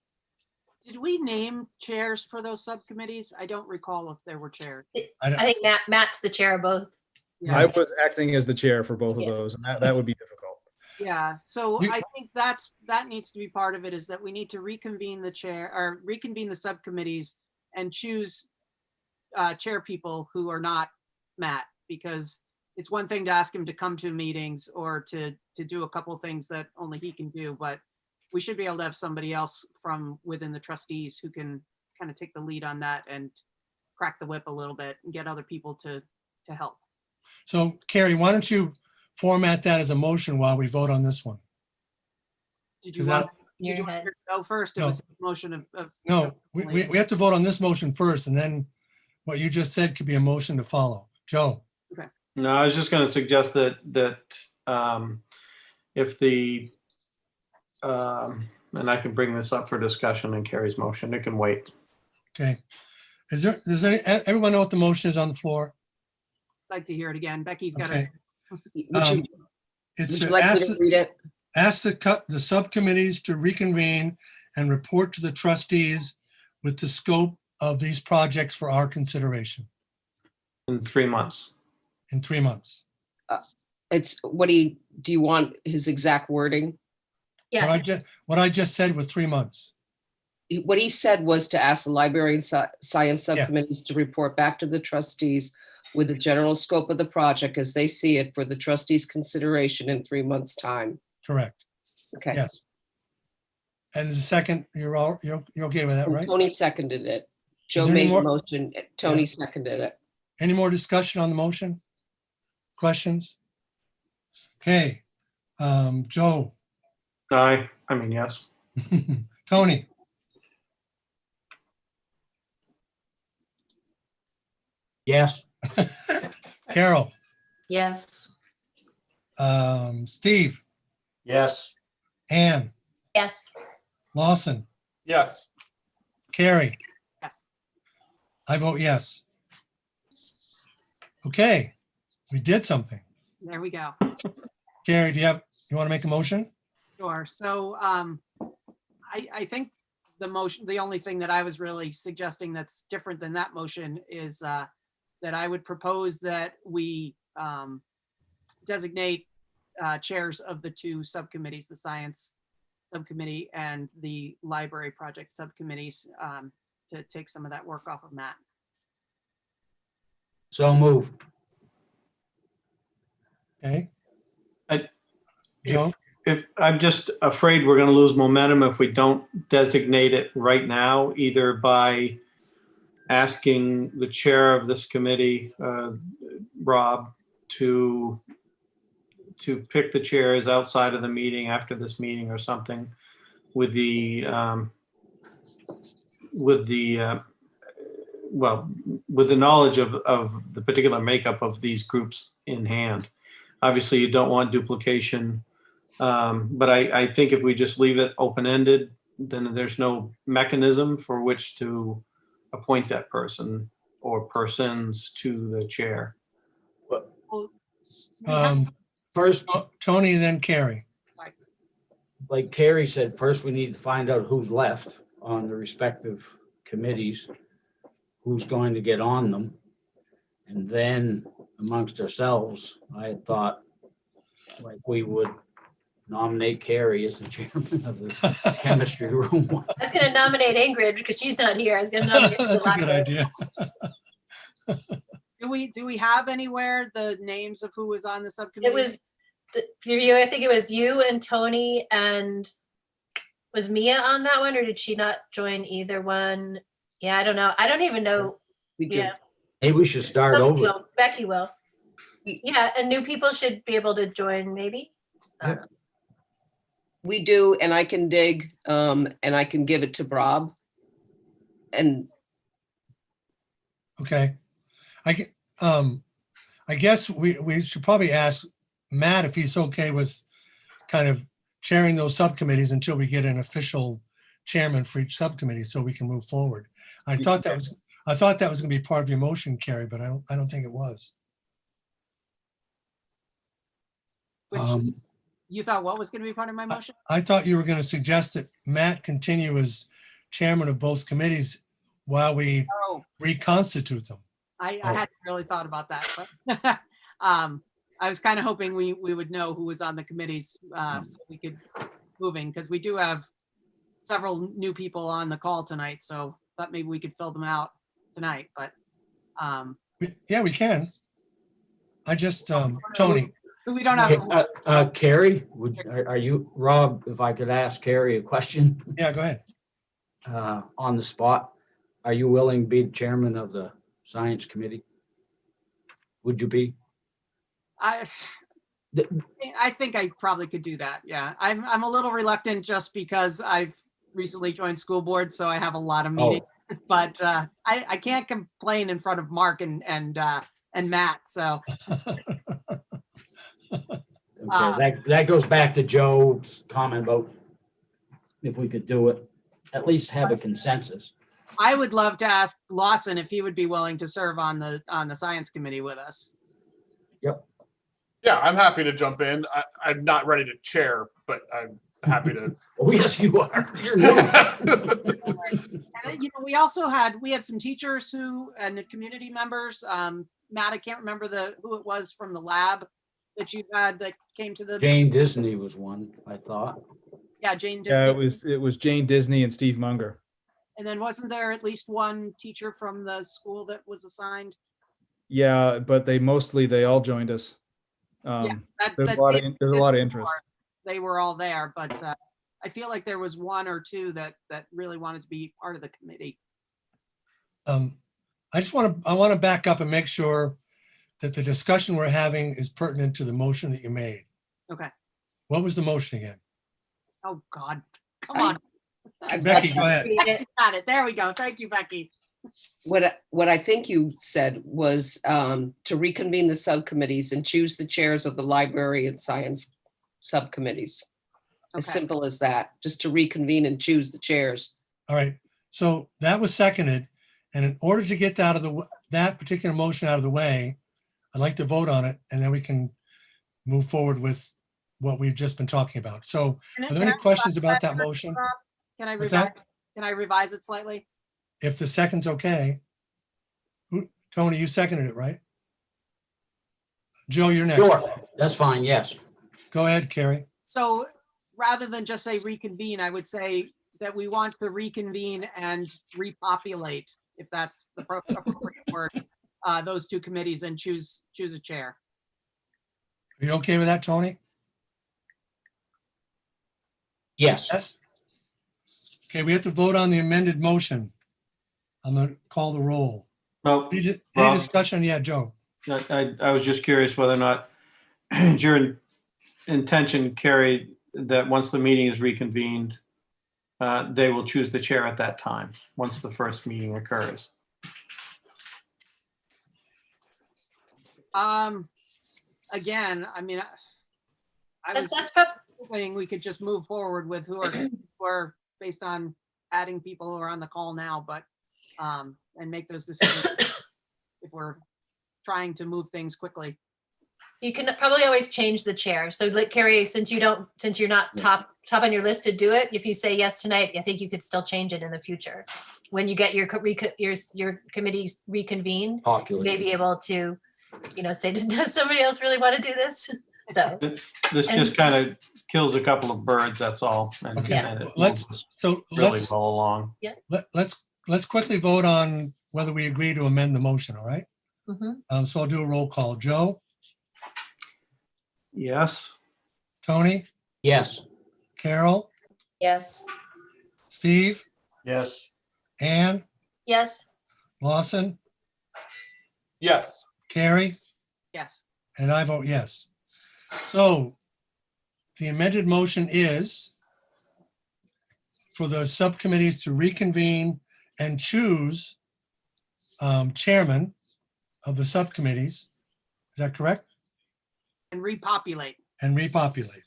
S11: Did we name chairs for those subcommittees? I don't recall if there were chairs.
S7: I think Matt's the chair of both.
S11: Yeah.
S9: I was acting as the chair for both of those, and that would be difficult.
S11: Yeah, so I think that needs to be part of it, is that we need to reconvene the chair or reconvene the subcommittees and choose chair people who are not Matt, because it's one thing to ask him to come to meetings or to do a couple of things that only he can do, but we should be able to have somebody else from within the trustees who can kind of take the lead on that and crack the whip a little bit and get other people to help.
S3: So Carrie, why don't you format that as a motion while we vote on this one?
S11: Did you
S3: Is
S11: want,
S3: that-
S11: did you want
S7: Ahead.
S11: to go first? It
S3: No.
S11: was a motion of.
S3: No, we have to vote on this motion first, and then what you just said could be a motion to follow. Joe?
S6: No, I was just going to suggest that if the, and I can bring this up for discussion in Carrie's motion, it can wait.
S3: Okay. Does everyone know what the motion is on the floor?
S11: Like to hear it again. Becky's got
S3: Okay.
S11: it.
S3: Um, It's
S4: Would you
S3: to
S4: like me
S3: ask,
S4: to read it?
S3: ask the subcommittees to reconvene and report to the trustees with the scope of these projects for our consideration
S6: In 3 months.
S3: in 3 months.
S4: It's, do you want his exact wording?
S7: Yeah,
S3: What I just said was 3 months.
S4: What he said was to ask the library and science subcommittees to report back to the trustees with the general scope of the project as they see it for the trustees' consideration in 3 months' time.
S3: Correct.
S4: Okay.
S3: Yes. And the second, you're okay with that,
S4: And
S3: right?
S4: Tony seconded it. Joe
S3: there any
S4: made the
S3: more-
S4: motion, Tony seconded it.
S3: Any more discussion on the motion? Questions? Okay. Joe?
S6: I mean, yes.
S3: Tony?
S2: Yes.
S3: Carol?
S7: yes,
S3: Steve?
S10: Yes.
S3: Ann?
S7: yes,
S3: Lawson?
S5: Yes.
S3: Carrie?
S11: Yes.
S3: I vote yes. Okay, we did something.
S11: There we go.
S3: Carrie, you want to make a motion?
S11: Sure. So I think the motion, the only thing that I was really suggesting that's different than that motion is that I would propose that we designate chairs of the two subcommittees, the science subcommittee and the library project subcommittees, to take some of that work off of Matt.
S2: So moved.
S3: Okay.
S6: I-
S3: Joe?
S6: If I'm just afraid we're going to lose momentum if we don't designate it right now, either by asking the chair of this committee, Rob, to pick the chairs outside of the meeting, after this meeting or something, with the knowledge of the particular makeup of these groups in hand. Obviously, you don't want duplication, but I think if we just leave it open-ended, then there's no mechanism for which to appoint that person or persons to the chair.
S11: Well, we have-
S2: First,
S3: Tony, then Carrie.
S11: sorry.
S2: like Carrie said, first we need to find out who's left on the respective committees, who's going to get on them. And then amongst ourselves, I had thought like we would nominate Carrie as the chairman of the chemistry room.
S7: I was gonna nominate Ingrid because she's not here. I was gonna nominate. the
S3: That's a good
S7: library.
S3: idea.
S11: Do we have anywhere the names of who was on the subcommittee?
S7: It was, I think it was you and Tony, and was Mia on that one, or did she not join either one? Yeah, I don't know. I don't even know.
S4: We do.
S7: Yeah.
S2: Maybe we should start
S7: Somebody
S2: over.
S7: will. Becky will. Yeah, and new people should be able to join, maybe. I don't know.
S4: We do, and I can dig, and I can give it to Rob. And
S3: Okay. I guess we should probably ask Matt if he's okay with kind of chairing those subcommittees until we get an official chairman for each subcommittee so we can move forward. I thought that was gonna be part of your motion, Carrie, but I don't think it was.
S11: Which you thought what was going to be part of my motion?
S3: I thought you were gonna suggest that Matt continue as chairman of both committees while we
S11: Oh,
S3: reconstitute them.
S11: I hadn't really thought about that, but I was kind of hoping we would know who was on the committees so we could moving, because we do have several new people on the call tonight. So thought maybe we could fill them out tonight, but
S3: Yeah, we can. I just, Tony,
S11: we don't have.
S2: Carrie, are you, Rob, if I could ask Carrie a question
S3: yeah, go ahead.
S2: on the spot, are you willing to be the chairman of the science committee? Would you be?
S11: I think I probably could do that. Yeah, I'm a little reluctant just because I've recently joined school board, so I have a lot of meetings. But I can't complain in front of Mark and Matt. So
S2: Okay, that goes back to Joe's comment about if we could do it, at least have a consensus.
S11: I would love to ask Lawson if he would be willing to serve on the science committee with us.
S2: Yep.
S5: Yeah, I'm happy to jump in. I'm not ready to chair, but I'm happy to.
S2: Oh, yes, you are. You're new.
S11: And, we also had some teachers and community members. Matt, I can't remember who it was from the lab that you had that came to the.
S2: Jane Disney was one, I thought.
S11: Yeah, Jane Disney.
S9: Yeah, it was Jane Disney and Steve Munger.
S11: And then wasn't there at least one teacher from the school that was assigned?
S9: Yeah, but they all joined us. There's a lot of interest.
S11: They were all there, but I feel like there was one or two that really wanted to be part of the committee.
S3: I want to back up and make sure that the discussion we're having is pertinent to the motion that you made.
S11: Okay.
S3: What was the motion again?
S11: Oh God, come on.
S3: Becky, go ahead.
S11: Got it. There we go. Thank you, Becky.
S4: What I think you said was to reconvene the subcommittees and choose the chairs of the library and science subcommittees. As
S11: Okay.
S4: simple as that, just to reconvene and choose the chairs.
S3: All right. So that was seconded. And in order to get that particular motion out of the way, I'd like to vote on it, and then we can move forward with what we've just been talking about. So are there any questions about that motion?
S11: Can I
S3: What's
S11: revise?
S3: that?
S11: Can I revise it slightly?
S3: If the second's okay. Tony, you seconded it, right? Joe, you're next.
S2: Sure, that's fine, yes.
S3: Go ahead, Carrie.
S11: So rather than just say reconvene, I would say that we want to reconvene and repopulate, if that's the appropriate word, those two committees and choose a chair.
S3: Are you okay with that, Tony?
S2: Yes.
S3: Yes. Okay, we have to vote on the amended motion. I'm going to call the roll.
S6: Well,
S3: Any
S6: Rob,
S3: discussion? Yeah, Joe.
S6: I was just curious whether or not your intention, Carrie, that once the meeting is reconvened, they will choose the chair at that time, once the first meeting occurs.
S11: Again, I mean, I was
S7: That's probably,
S11: hoping we could just move forward with who are based on adding people who are on the call now, but and make those decisions if we're trying to move things quickly.
S7: you can probably always change the chair. So like Carrie, since you're not top on your list to do it, if you say yes tonight, I think you could still change it in the future. When you get your committees reconvened, you may be able to, say, does somebody else really want to do this? So
S6: This just kind of kills a couple of birds, that's all. And,
S3: Okay,
S6: and it
S3: let's
S6: moves really well along.
S3: let's quickly vote on whether we agree to amend the motion. All right.
S7: mhm.
S3: So I'll do a roll call. Joe,
S6: Yes.
S3: Tony,
S2: Yes.
S3: Carol,
S7: Yes.
S3: Steve,
S10: Yes.
S3: Ann,
S7: Yes.
S3: Lawson,
S5: Yes.
S3: Carrie,
S11: Yes.
S3: and I vote yes. So the amended motion is for the subcommittees to reconvene and choose chairman of the subcommittees. Is that correct?
S11: And repopulate.
S3: And repopulate.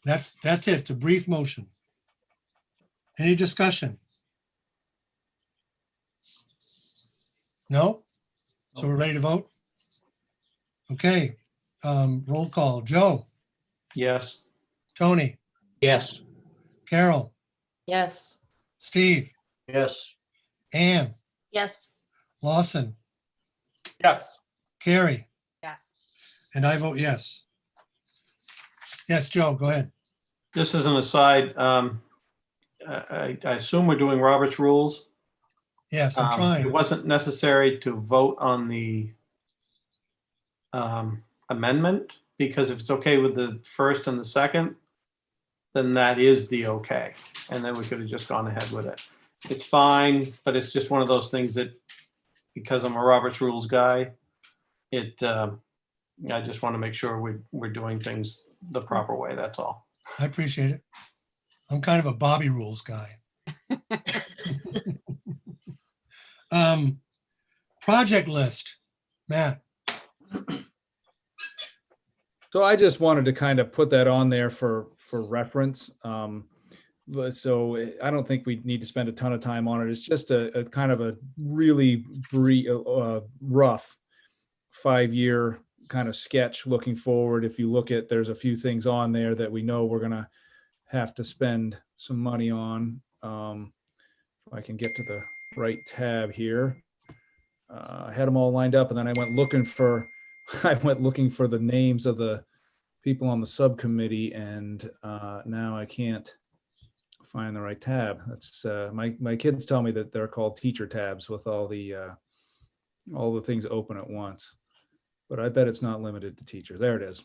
S3: That's it. It's a brief motion. Any discussion? No? So we're ready to vote? Okay, roll call. Joe,
S6: Yes.
S3: Tony,
S2: Yes.
S3: Carol,
S7: Yes.
S3: Steve,
S10: Yes.
S3: Ann,
S7: Yes.
S3: Lawson,
S5: Yes.
S3: Carrie,
S11: Yes.
S3: and I vote yes. Yes, Joe, go ahead.
S6: Just as an aside, I assume we're doing Robert's rules.
S3: Yes, I'm
S6: It
S3: trying.
S6: wasn't necessary to vote on the amendment, because if it's okay with the first and the second, then that is the okay. And then we could have just gone ahead with it. It's fine, but it's just one of those things that, because I'm a Robert's rules guy, I just want to make sure we're doing things the proper way, that's all.
S3: I appreciate it. I'm kind of a Bobby rules guy. Project list, Matt.
S9: So I just wanted to kind of put that on there for reference. So I don't think we need to spend a ton of time on it. It's just a kind of a really rough 5-year kind of sketch looking forward. If you look at, there's a few things on there that we know we're going to have to spend some money on. If I can get to the right tab here. I had them all lined up, and then I went looking for the names of the people on the subcommittee, and now I can't find the right tab. That's my kids tell me that they're called teacher tabs with all the things open at once, but I bet it's not limited to teachers. There it is.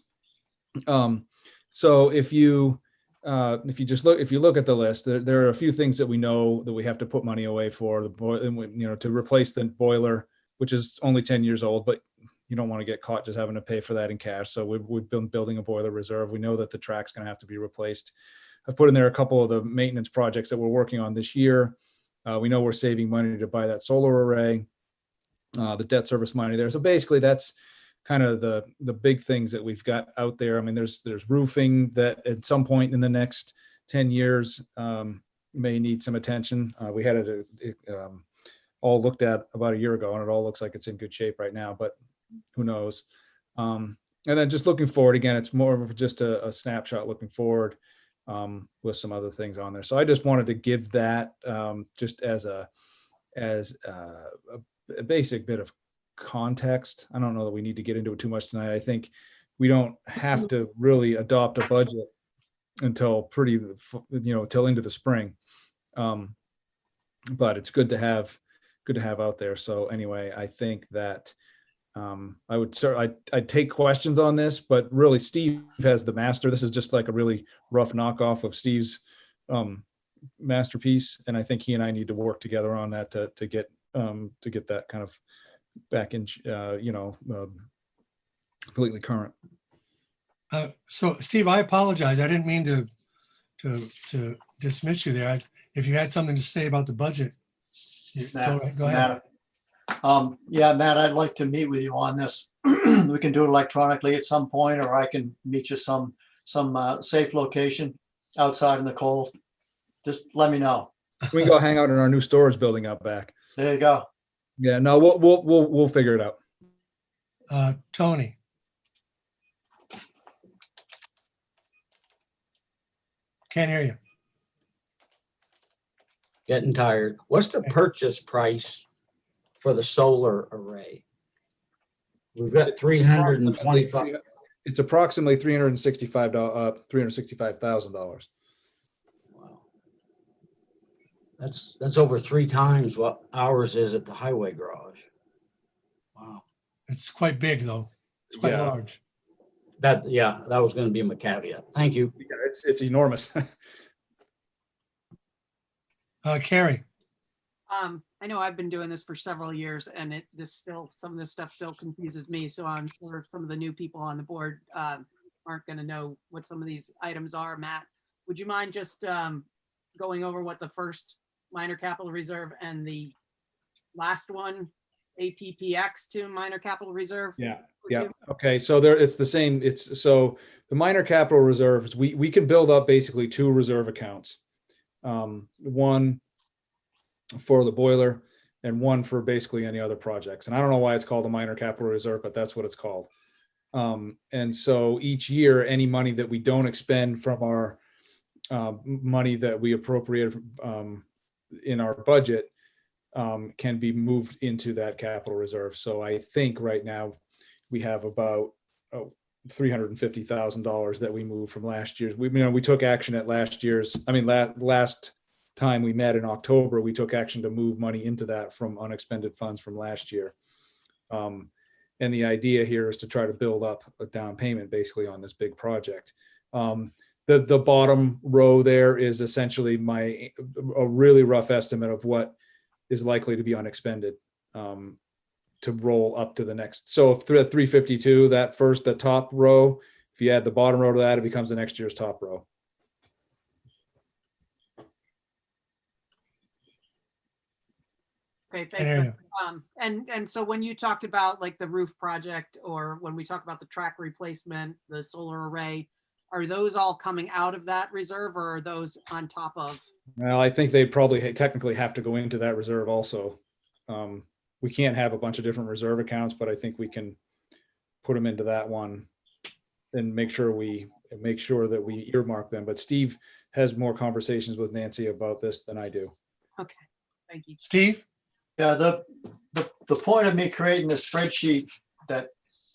S9: So if you look at the list, there are a few things that we know that we have to put money away for, to replace the boiler, which is only 10 years old, but you don't want to get caught just having to pay for that in cash. So we've been building a boiler reserve. We know that the track's going to have to be replaced. I've put in there a couple of the maintenance projects that we're working on this year. We know we're saving money to buy that solar array, the debt service money there. So basically that's kind of the big things that we've got out there. I mean, there's roofing that at some point in the next 10 years may need some attention. We had it all looked at about a year ago, and it all looks like it's in good shape right now, but who knows? And then just looking forward, again, it's more of just a snapshot looking forward with some other things on there. So I just wanted to give that just as a basic bit of context. I don't know that we need to get into it too much tonight. I think we don't have to really adopt a budget until till into the spring. But it's good to have out there. So anyway, I think that I'd take questions on this, but really Steve has the master. This is just like a really rough knockoff of Steve's masterpiece. And I think he and I need to work together on that to get that kind of back in, completely current.
S3: So Steve, I apologize. I didn't mean to dismiss you there. If you had something to say about the budget, go ahead.
S10: Yeah, Matt, I'd like to meet with you on this. We can do it electronically at some point, or I can meet you some safe location outside in the cold. Just let me know.
S9: We can go hang out in our new storage building out back.
S10: There you go.
S9: Yeah, no, we'll figure it out.
S3: Tony. Can't hear you.
S2: Getting tired. What's the purchase price for the solar array? We've got 325.
S9: It's approximately $365,000.
S2: Wow. That's over 3 times what ours is at the highway garage. Wow.
S3: It's quite big though. It's quite large.
S2: That was going to be my caveat. Thank you.
S9: Yeah, it's enormous.
S3: Carrie.
S11: I know I've been doing this for several years, and some of this stuff still confuses me. So I'm sure some of the new people on the board aren't going to know what some of these items are. Matt, would you mind just going over what the first minor capital reserve and the last one, APPX to minor capital reserve?
S9: Yeah. Okay. So it's the same. So the minor capital reserves, we can build up basically 2 reserve accounts. One for the boiler and one for basically any other projects. And I don't know why it's called a minor capital reserve, but that's what it's called. And so each year, any money that we don't expend from our money that we appropriate in our budget can be moved into that capital reserve. So I think right now we have about $350,000 that we moved from last year's. We took action at last time we met in October, we took action to move money into that from unexpended funds from last year. And the idea here is to try to build up a down payment basically on this big project. The bottom row there is essentially a really rough estimate of what is likely to be unexpended to roll up to the next. So if 352, the top row, if you add the bottom row to that, it becomes the next year's top row.
S11: Okay,
S3: I hear
S11: thanks. And so when you talked about like the roof project, or when we talk about the track replacement, the solar array, are those all coming out of that reserve, or are those on top of?
S9: Well, I think they probably technically have to go into that reserve also. We can't have a bunch of different reserve accounts, but I think we can put them into that one and make sure that we earmark them. But Steve has more conversations with Nancy about this than I do.
S11: Okay, thank you.
S3: Steve?
S10: Yeah, the point of me creating this spreadsheet that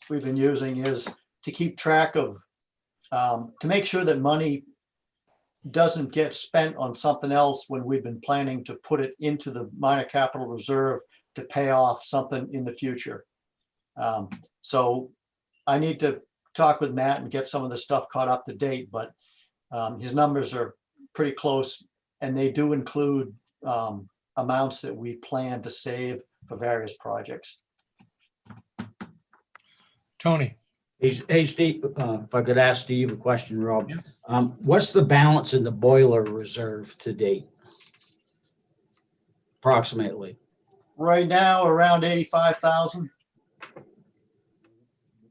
S10: we've been using is to keep track of, to make sure that money doesn't get spent on something else when we've been planning to put it into the minor capital reserve to pay off something in the future. So I need to talk with Matt and get some of the stuff caught up to date, but his numbers are pretty close, and they do include amounts that we plan to save for various projects.
S3: Tony?
S2: Hey, Steve, if I could ask Steve a question, Rob. What's the balance in the boiler reserve to date? Approximately.
S10: Right now, around 85,000.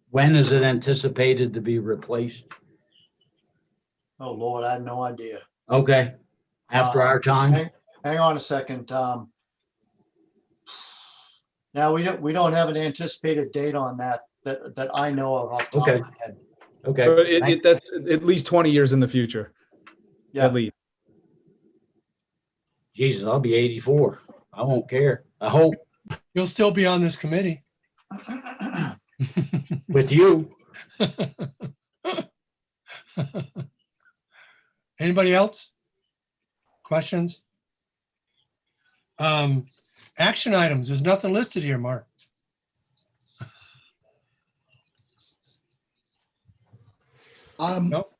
S2: When is it anticipated to be replaced?
S10: Oh Lord, I have no idea.
S2: Okay, after our time?
S10: Hang on a second. Now we don't have an anticipated date on that I know of off the top of my head.
S2: Okay.
S9: But that's at least 20 years in the future.
S10: Yeah.
S9: At least.
S2: Jesus, I'll be 84. I won't care. I hope.
S3: You'll still be on this committee.
S2: With you.
S3: Anybody else? Questions? Action items. There's nothing listed here, Mark. Nope.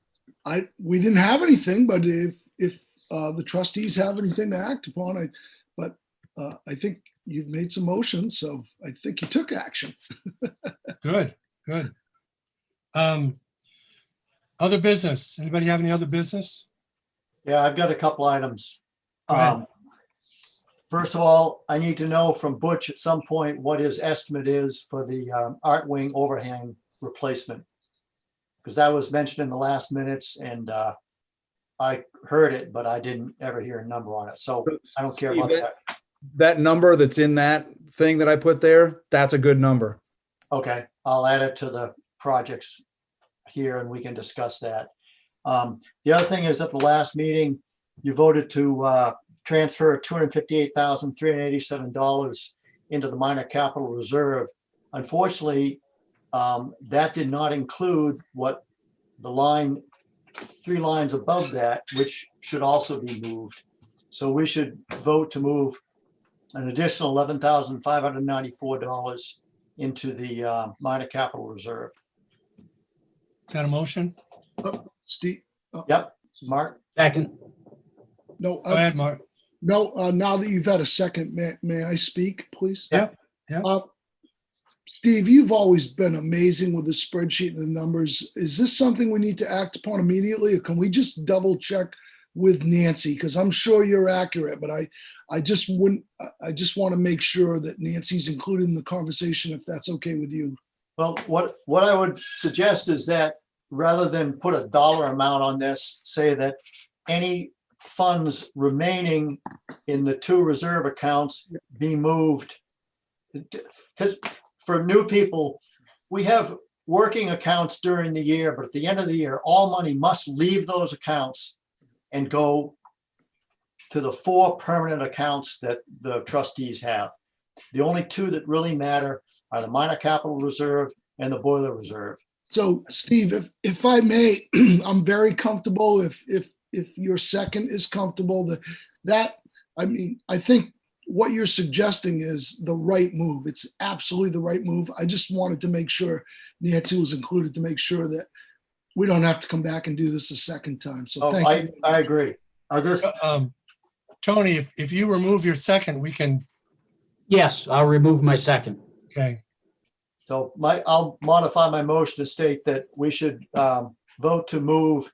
S8: We didn't have anything, but if the trustees have anything to act upon, I think you've made some motions, so I think you took action.
S3: Good. Other business. Anybody have any other business?
S10: Yeah, I've got a couple items.
S3: Go ahead.
S10: First of all, I need to know from Butch at some point what his estimate is for the art wing overhang replacement. Because that was mentioned in the last minutes, and I heard it, but I didn't ever hear a number on it. So I don't care about that.
S9: That number that's in that thing that I put there, that's a good number.
S10: Okay, I'll add it to the projects here and we can discuss that. The other thing is at the last meeting, you voted to transfer $258,387 into the minor capital reserve. Unfortunately, that did not include what the 3 lines above that, which should also be moved. So we should vote to move an additional $11,594 into the minor capital reserve.
S3: Got a motion?
S8: Steve?
S10: Yep, Mark?
S2: Second.
S8: No,
S3: Go ahead, Mark.
S8: no, now that you've had a second, may I speak, please?
S3: Yeah.
S8: Steve, you've always been amazing with the spreadsheet and the numbers. Is this something we need to act upon immediately, or can we just double check with Nancy? Because I'm sure you're accurate, but I just want to make sure that Nancy's included in the conversation, if that's okay with you.
S10: Well, what I would suggest is that rather than put a dollar amount on this, say that any funds remaining in the 2 reserve accounts be moved. Because for new people, we have working accounts during the year, but at the end of the year, all money must leave those accounts and go to the 4 permanent accounts that the trustees have. The only 2 that really matter are the minor capital reserve and the boiler reserve.
S8: So, Steve, if I may, I'm very comfortable if your second is comfortable, that, I mean, I think what you're suggesting is the right move. It's absolutely the right move. I just wanted to make sure Nancy was included to make sure that we don't have to come back and do this a second time. So
S10: Oh,
S8: thank you.
S10: I agree. I just,
S3: Tony, if you remove your second, we can,
S2: Yes, I'll remove my second.
S3: okay.
S10: so I'll modify my motion to state that we should vote to move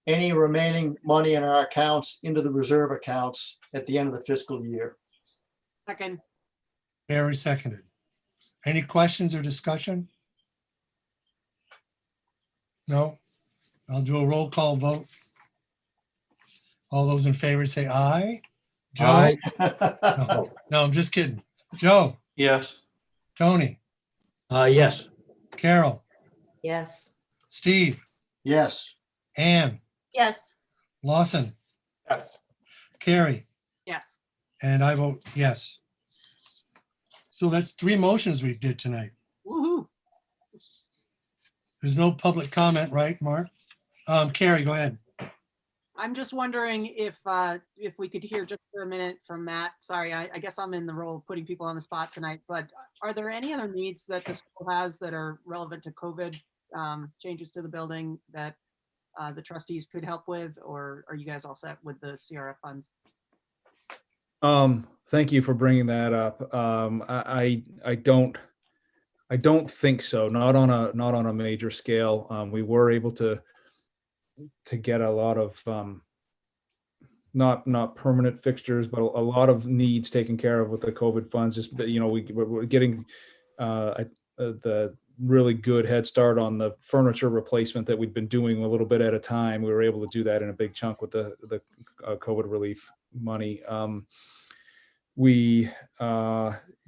S10: any remaining money in our accounts into the reserve accounts at the end of the fiscal year.
S11: Second,
S3: Barry seconded. Any questions or discussion? No? I'll do a roll call vote. All those in favor say aye. Joe?
S2: Aye.
S3: No, I'm just kidding. Joe,
S6: Yes.
S3: Tony,
S2: Yes.
S3: Carol,
S4: Yes.
S3: Steve,
S10: Yes,
S3: Ann,
S7: Yes.
S3: Lawson,
S5: Yes.
S3: Carrie,
S11: yes.
S3: and I vote yes. So that's 3 motions we did tonight.
S11: Woohoo.
S3: There's no public comment, right, Mark? Carrie, go ahead.
S11: I'm just wondering if we could hear just for a minute from Matt. Sorry, I guess I'm in the role of putting people on the spot tonight, but are there any other needs that the school has that are relevant to COVID changes to the building that the trustees could help with, or are you guys all set with the CRF funds?
S9: Thank you for bringing that up. I don't think so. Not on a major scale. We were able to get a lot of not permanent fixtures, but a lot of needs taken care of with the COVID funds. Just, we're getting the really good head start on the furniture replacement that we've been doing a little bit at a time. We were able to do that in a big chunk with the COVID relief money.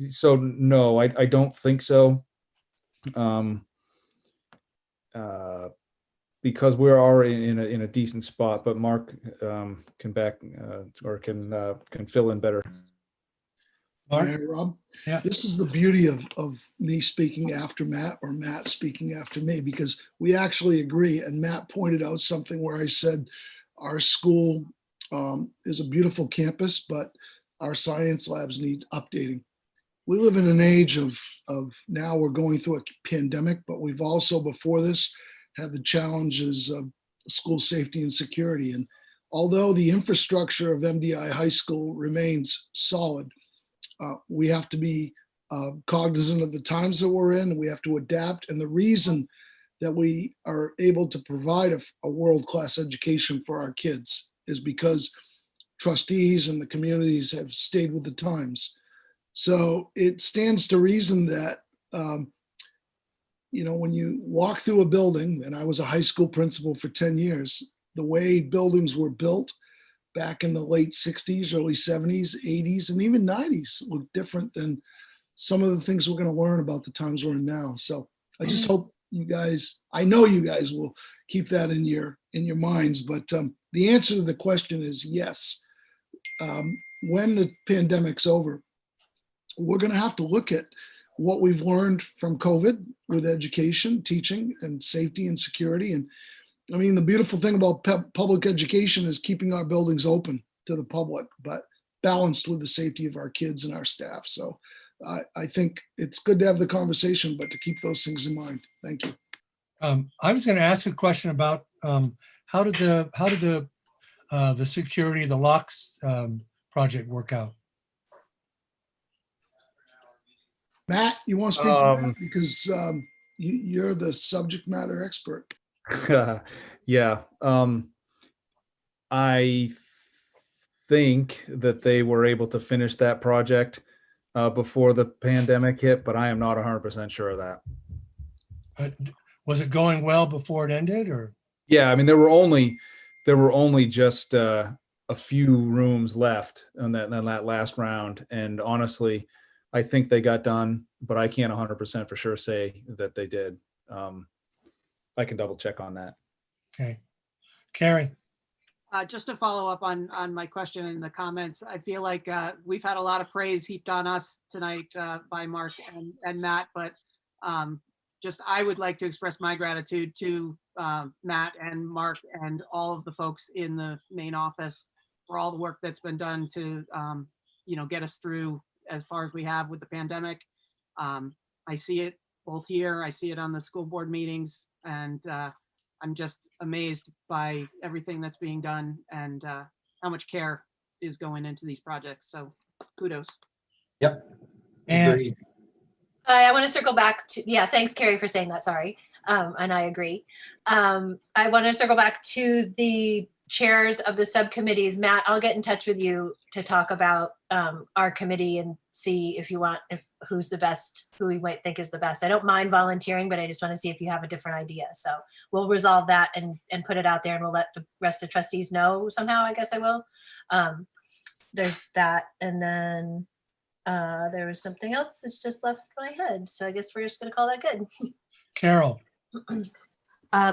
S9: So no, I don't think so. Because we are in a decent spot, but Mark can fill in better.
S3: Mark?
S8: All right, Rob.
S3: Yeah.
S8: This is the beauty of me speaking after Matt or Matt speaking after me, because we actually agree. And Matt pointed out something where I said our school is a beautiful campus, but our science labs need updating. We live in an age of now we're going through a pandemic, but we've also before this had the challenges of school safety and security. And although the infrastructure of MDI High School remains solid, we have to be cognizant of the times that we're in, and we have to adapt. And the reason that we are able to provide a world-class education for our kids is because trustees and the communities have stayed with the times. So it stands to reason that, when you walk through a building, and I was a high school principal for 10 years, the way buildings were built back in the late 60s, early 70s, 80s, and even 90s look different than some of the things we're going to learn about the times we're in now. So I just hope you guys, I know you guys will keep that in your minds, but the answer to the question is yes. When the pandemic's over, we're going to have to look at what we've learned from COVID with education, teaching, and safety and security. And I mean, the beautiful thing about public education is keeping our buildings open to the public, but balanced with the safety of our kids and our staff. So I think it's good to have the conversation, but to keep those things in mind. Thank you.
S3: I was going to ask a question about how did the security, the locks project work out?
S8: Matt, you want to speak to that? Because you're the subject matter expert.
S9: Yeah. I think that they were able to finish that project before the pandemic hit, but I am not 100% sure of that.
S3: Was it going well before it ended, or?
S9: Yeah, I mean, there were only just a few rooms left on that last round, and honestly, I think they got done, but I can't 100% for sure say that they did. I can double check on that.
S3: Okay. Carrie?
S11: Just to follow up on my question in the comments, I feel like we've had a lot of praise heaped on us tonight by Mark and Matt, but just I would like to express my gratitude to Matt and Mark and all of the folks in the main office for all the work that's been done to, get us through as far as we have with the pandemic. I see it both here, I see it on the school board meetings, and I'm just amazed by everything that's being done and how much care is going into these projects. So kudos.
S2: Yep.
S3: And-
S2: Agreed.
S7: I want to circle back to, yeah, thanks Carrie for saying that, sorry. And I agree. I want to circle back to the chairs of the subcommittees. Matt, I'll get in touch with you to talk about our committee and see if you want, who's the best, who we might think is the best. I don't mind volunteering, but I just want to see if you have a different idea. So we'll resolve that and put it out there, and we'll let the rest of the trustees know somehow, I guess I will. There's that. And then there was something else that's just left my head. So I guess we're just going to call that good.
S3: Carol,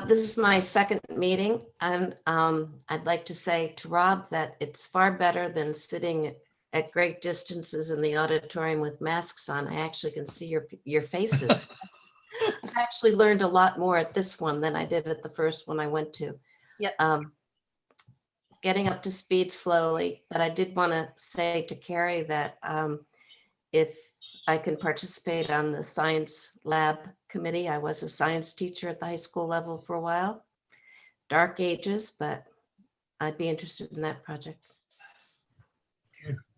S12: This is my second meeting, and I'd like to say to Rob that it's far better than sitting at great distances in the auditorium with masks on. I actually can see your faces. I've actually learned a lot more at this one than I did at the first one I went to.
S7: Yep.
S12: Getting up to speed slowly, but I did want to say to Carrie that if I can participate on the science lab committee. I was a science teacher at the high school level for a while. Dark ages, but I'd be interested in that project.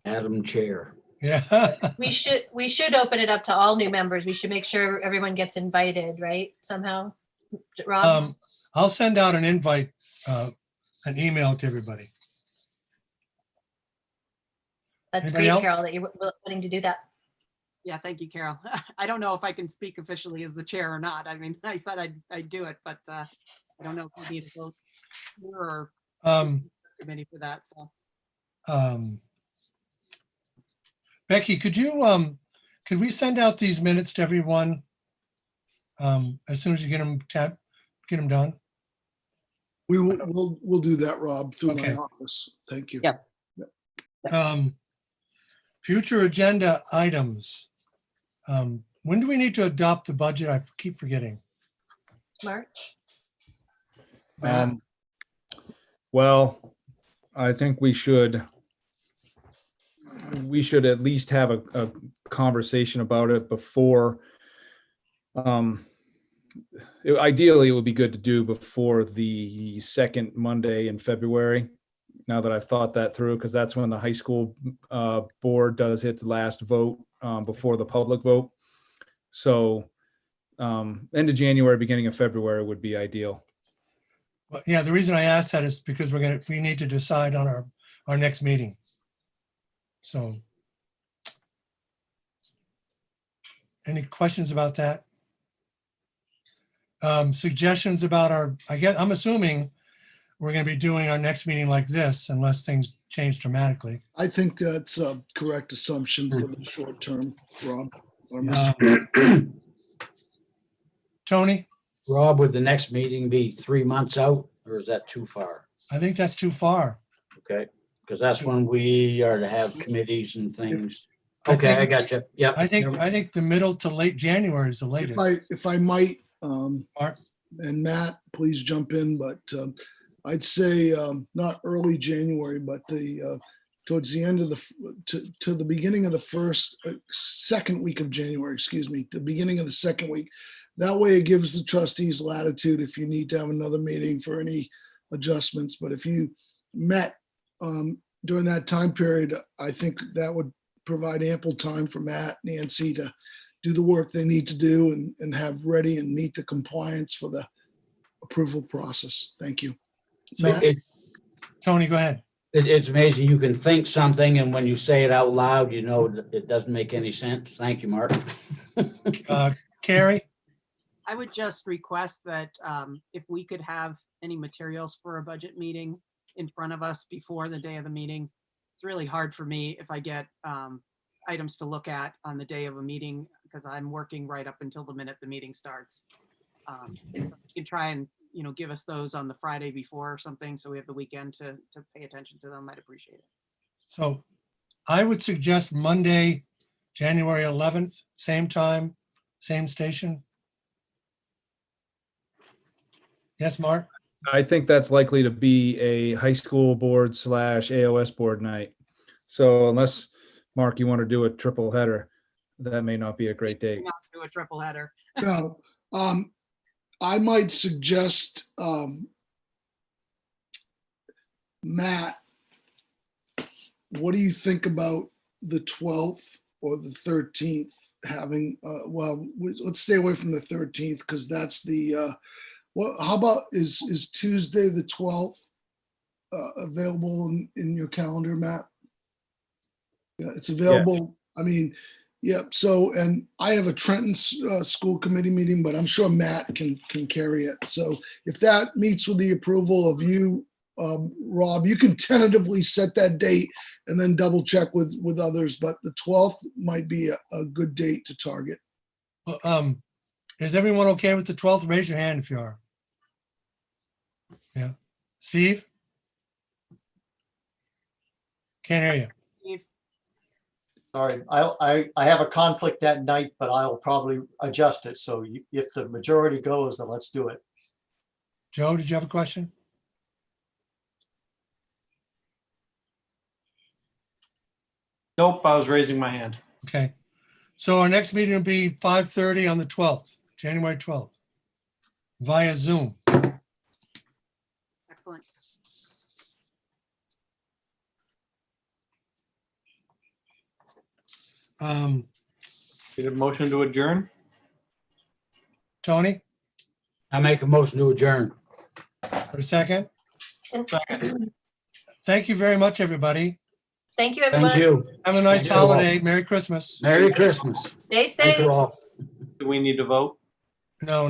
S2: Madam Chair.
S3: yeah.
S7: We should open it up to all new members. We should make sure everyone gets invited, right? Somehow. Rob?
S3: I'll send out an invite, an email to everybody.
S7: That's
S3: Anybody
S7: great,
S3: else?
S7: Carol, that you're willing to do that.
S11: Yeah, thank you, Carol. I don't know if I can speak officially as the chair or not. I mean, I said I'd do it, but I don't know if we need to go or committee for that. So
S3: Becky, could we send out these minutes to everyone as soon as you get them done?
S8: We'll do that, Rob, through my
S3: Okay.
S8: office. Thank you.
S4: Yeah.
S3: Future agenda items. When do we need to adopt the budget? I keep forgetting.
S7: March?
S9: Well, I think we should at least have a conversation about it before. Ideally, it would be good to do before the second Monday in February. Now that I've thought that through, because that's when the high school board does its last vote before the public vote. So end of January, beginning of February would be ideal.
S3: Well, yeah, the reason I asked that is because we need to decide on our next meeting. So any questions about that? Suggestions about I'm assuming we're going to be doing our next meeting like this unless things change dramatically.
S8: I think that's a correct assumption for the short term, Rob. Or
S3: Tony,
S2: Rob, would the next meeting be 3 months out, or is that too far?
S3: I think that's too far.
S2: Okay, because that's when we are to have committees and things.
S3: I
S2: Okay,
S3: think-
S2: I got you. Yep.
S3: I think the middle to late January is the latest.
S8: If I might,
S3: Mark?
S8: and Matt, please jump in, but I'd say not early January, but towards the end of to the beginning of the second week of January, excuse me, the beginning of the second week. That way it gives the trustees latitude if you need to have another meeting for any adjustments. But if you met during that time period, I think that would provide ample time for Matt, Nancy to do the work they need to do and have ready and meet the compliance for the approval process. Thank you.
S2: So
S8: Matt?
S3: Tony, go ahead.
S2: It's amazing. You can think something, and when you say it out loud, you know it doesn't make any sense. Thank you, Mark.
S3: Carrie?
S11: I would just request that if we could have any materials for a budget meeting in front of us before the day of the meeting. It's really hard for me if I get items to look at on the day of a meeting because I'm working right up until the minute the meeting starts. If you can try and give us those on the Friday before or something, so we have the weekend to pay attention to them. I'd appreciate it.
S3: So I would suggest Monday, January 11th, same time, same station. Yes, Mark?
S9: I think that's likely to be a high school board / AOS board night. So unless, Mark, you want to do a triple header, that may not be a great date.
S11: Not do a triple header.
S8: No, I might suggest, Matt, what do you think about the 12th or the 13th having, let's stay away from the 13th because that's the, how about is Tuesday, the 12th available in your calendar, Matt? Yeah, it's available. I mean, yeah, so, and I have a Trenton school committee meeting, but I'm sure Matt can carry it. So if that meets with the approval of you, Rob, you can tentatively set that date and then double check with others, but the 12th might be a good date to target.
S3: Is everyone okay with the 12th? Raise your hand if you are. Yeah. Steve? Can't hear you.
S11: Steve,
S10: Sorry, I have a conflict that night, but I'll probably adjust it. So if the majority goes, then let's do it.
S3: Joe, did you have a question?
S6: Nope, I was raising my hand.
S3: Okay. So our next meeting will be 5:30 on the 12th, January 12th, via Zoom.
S11: excellent.
S6: Need a motion to adjourn?
S3: Tony,
S2: I make a motion to adjourn.
S3: for a second. Thank you very much, everybody.
S7: Thank you,
S2: Thank
S7: everyone.
S2: you.
S3: Have a nice
S2: Thank you all.
S3: holiday. Merry Christmas.
S2: Merry Christmas.
S7: Stay
S2: Thank
S7: safe.
S2: you all.
S6: Do we need to vote?
S3: No,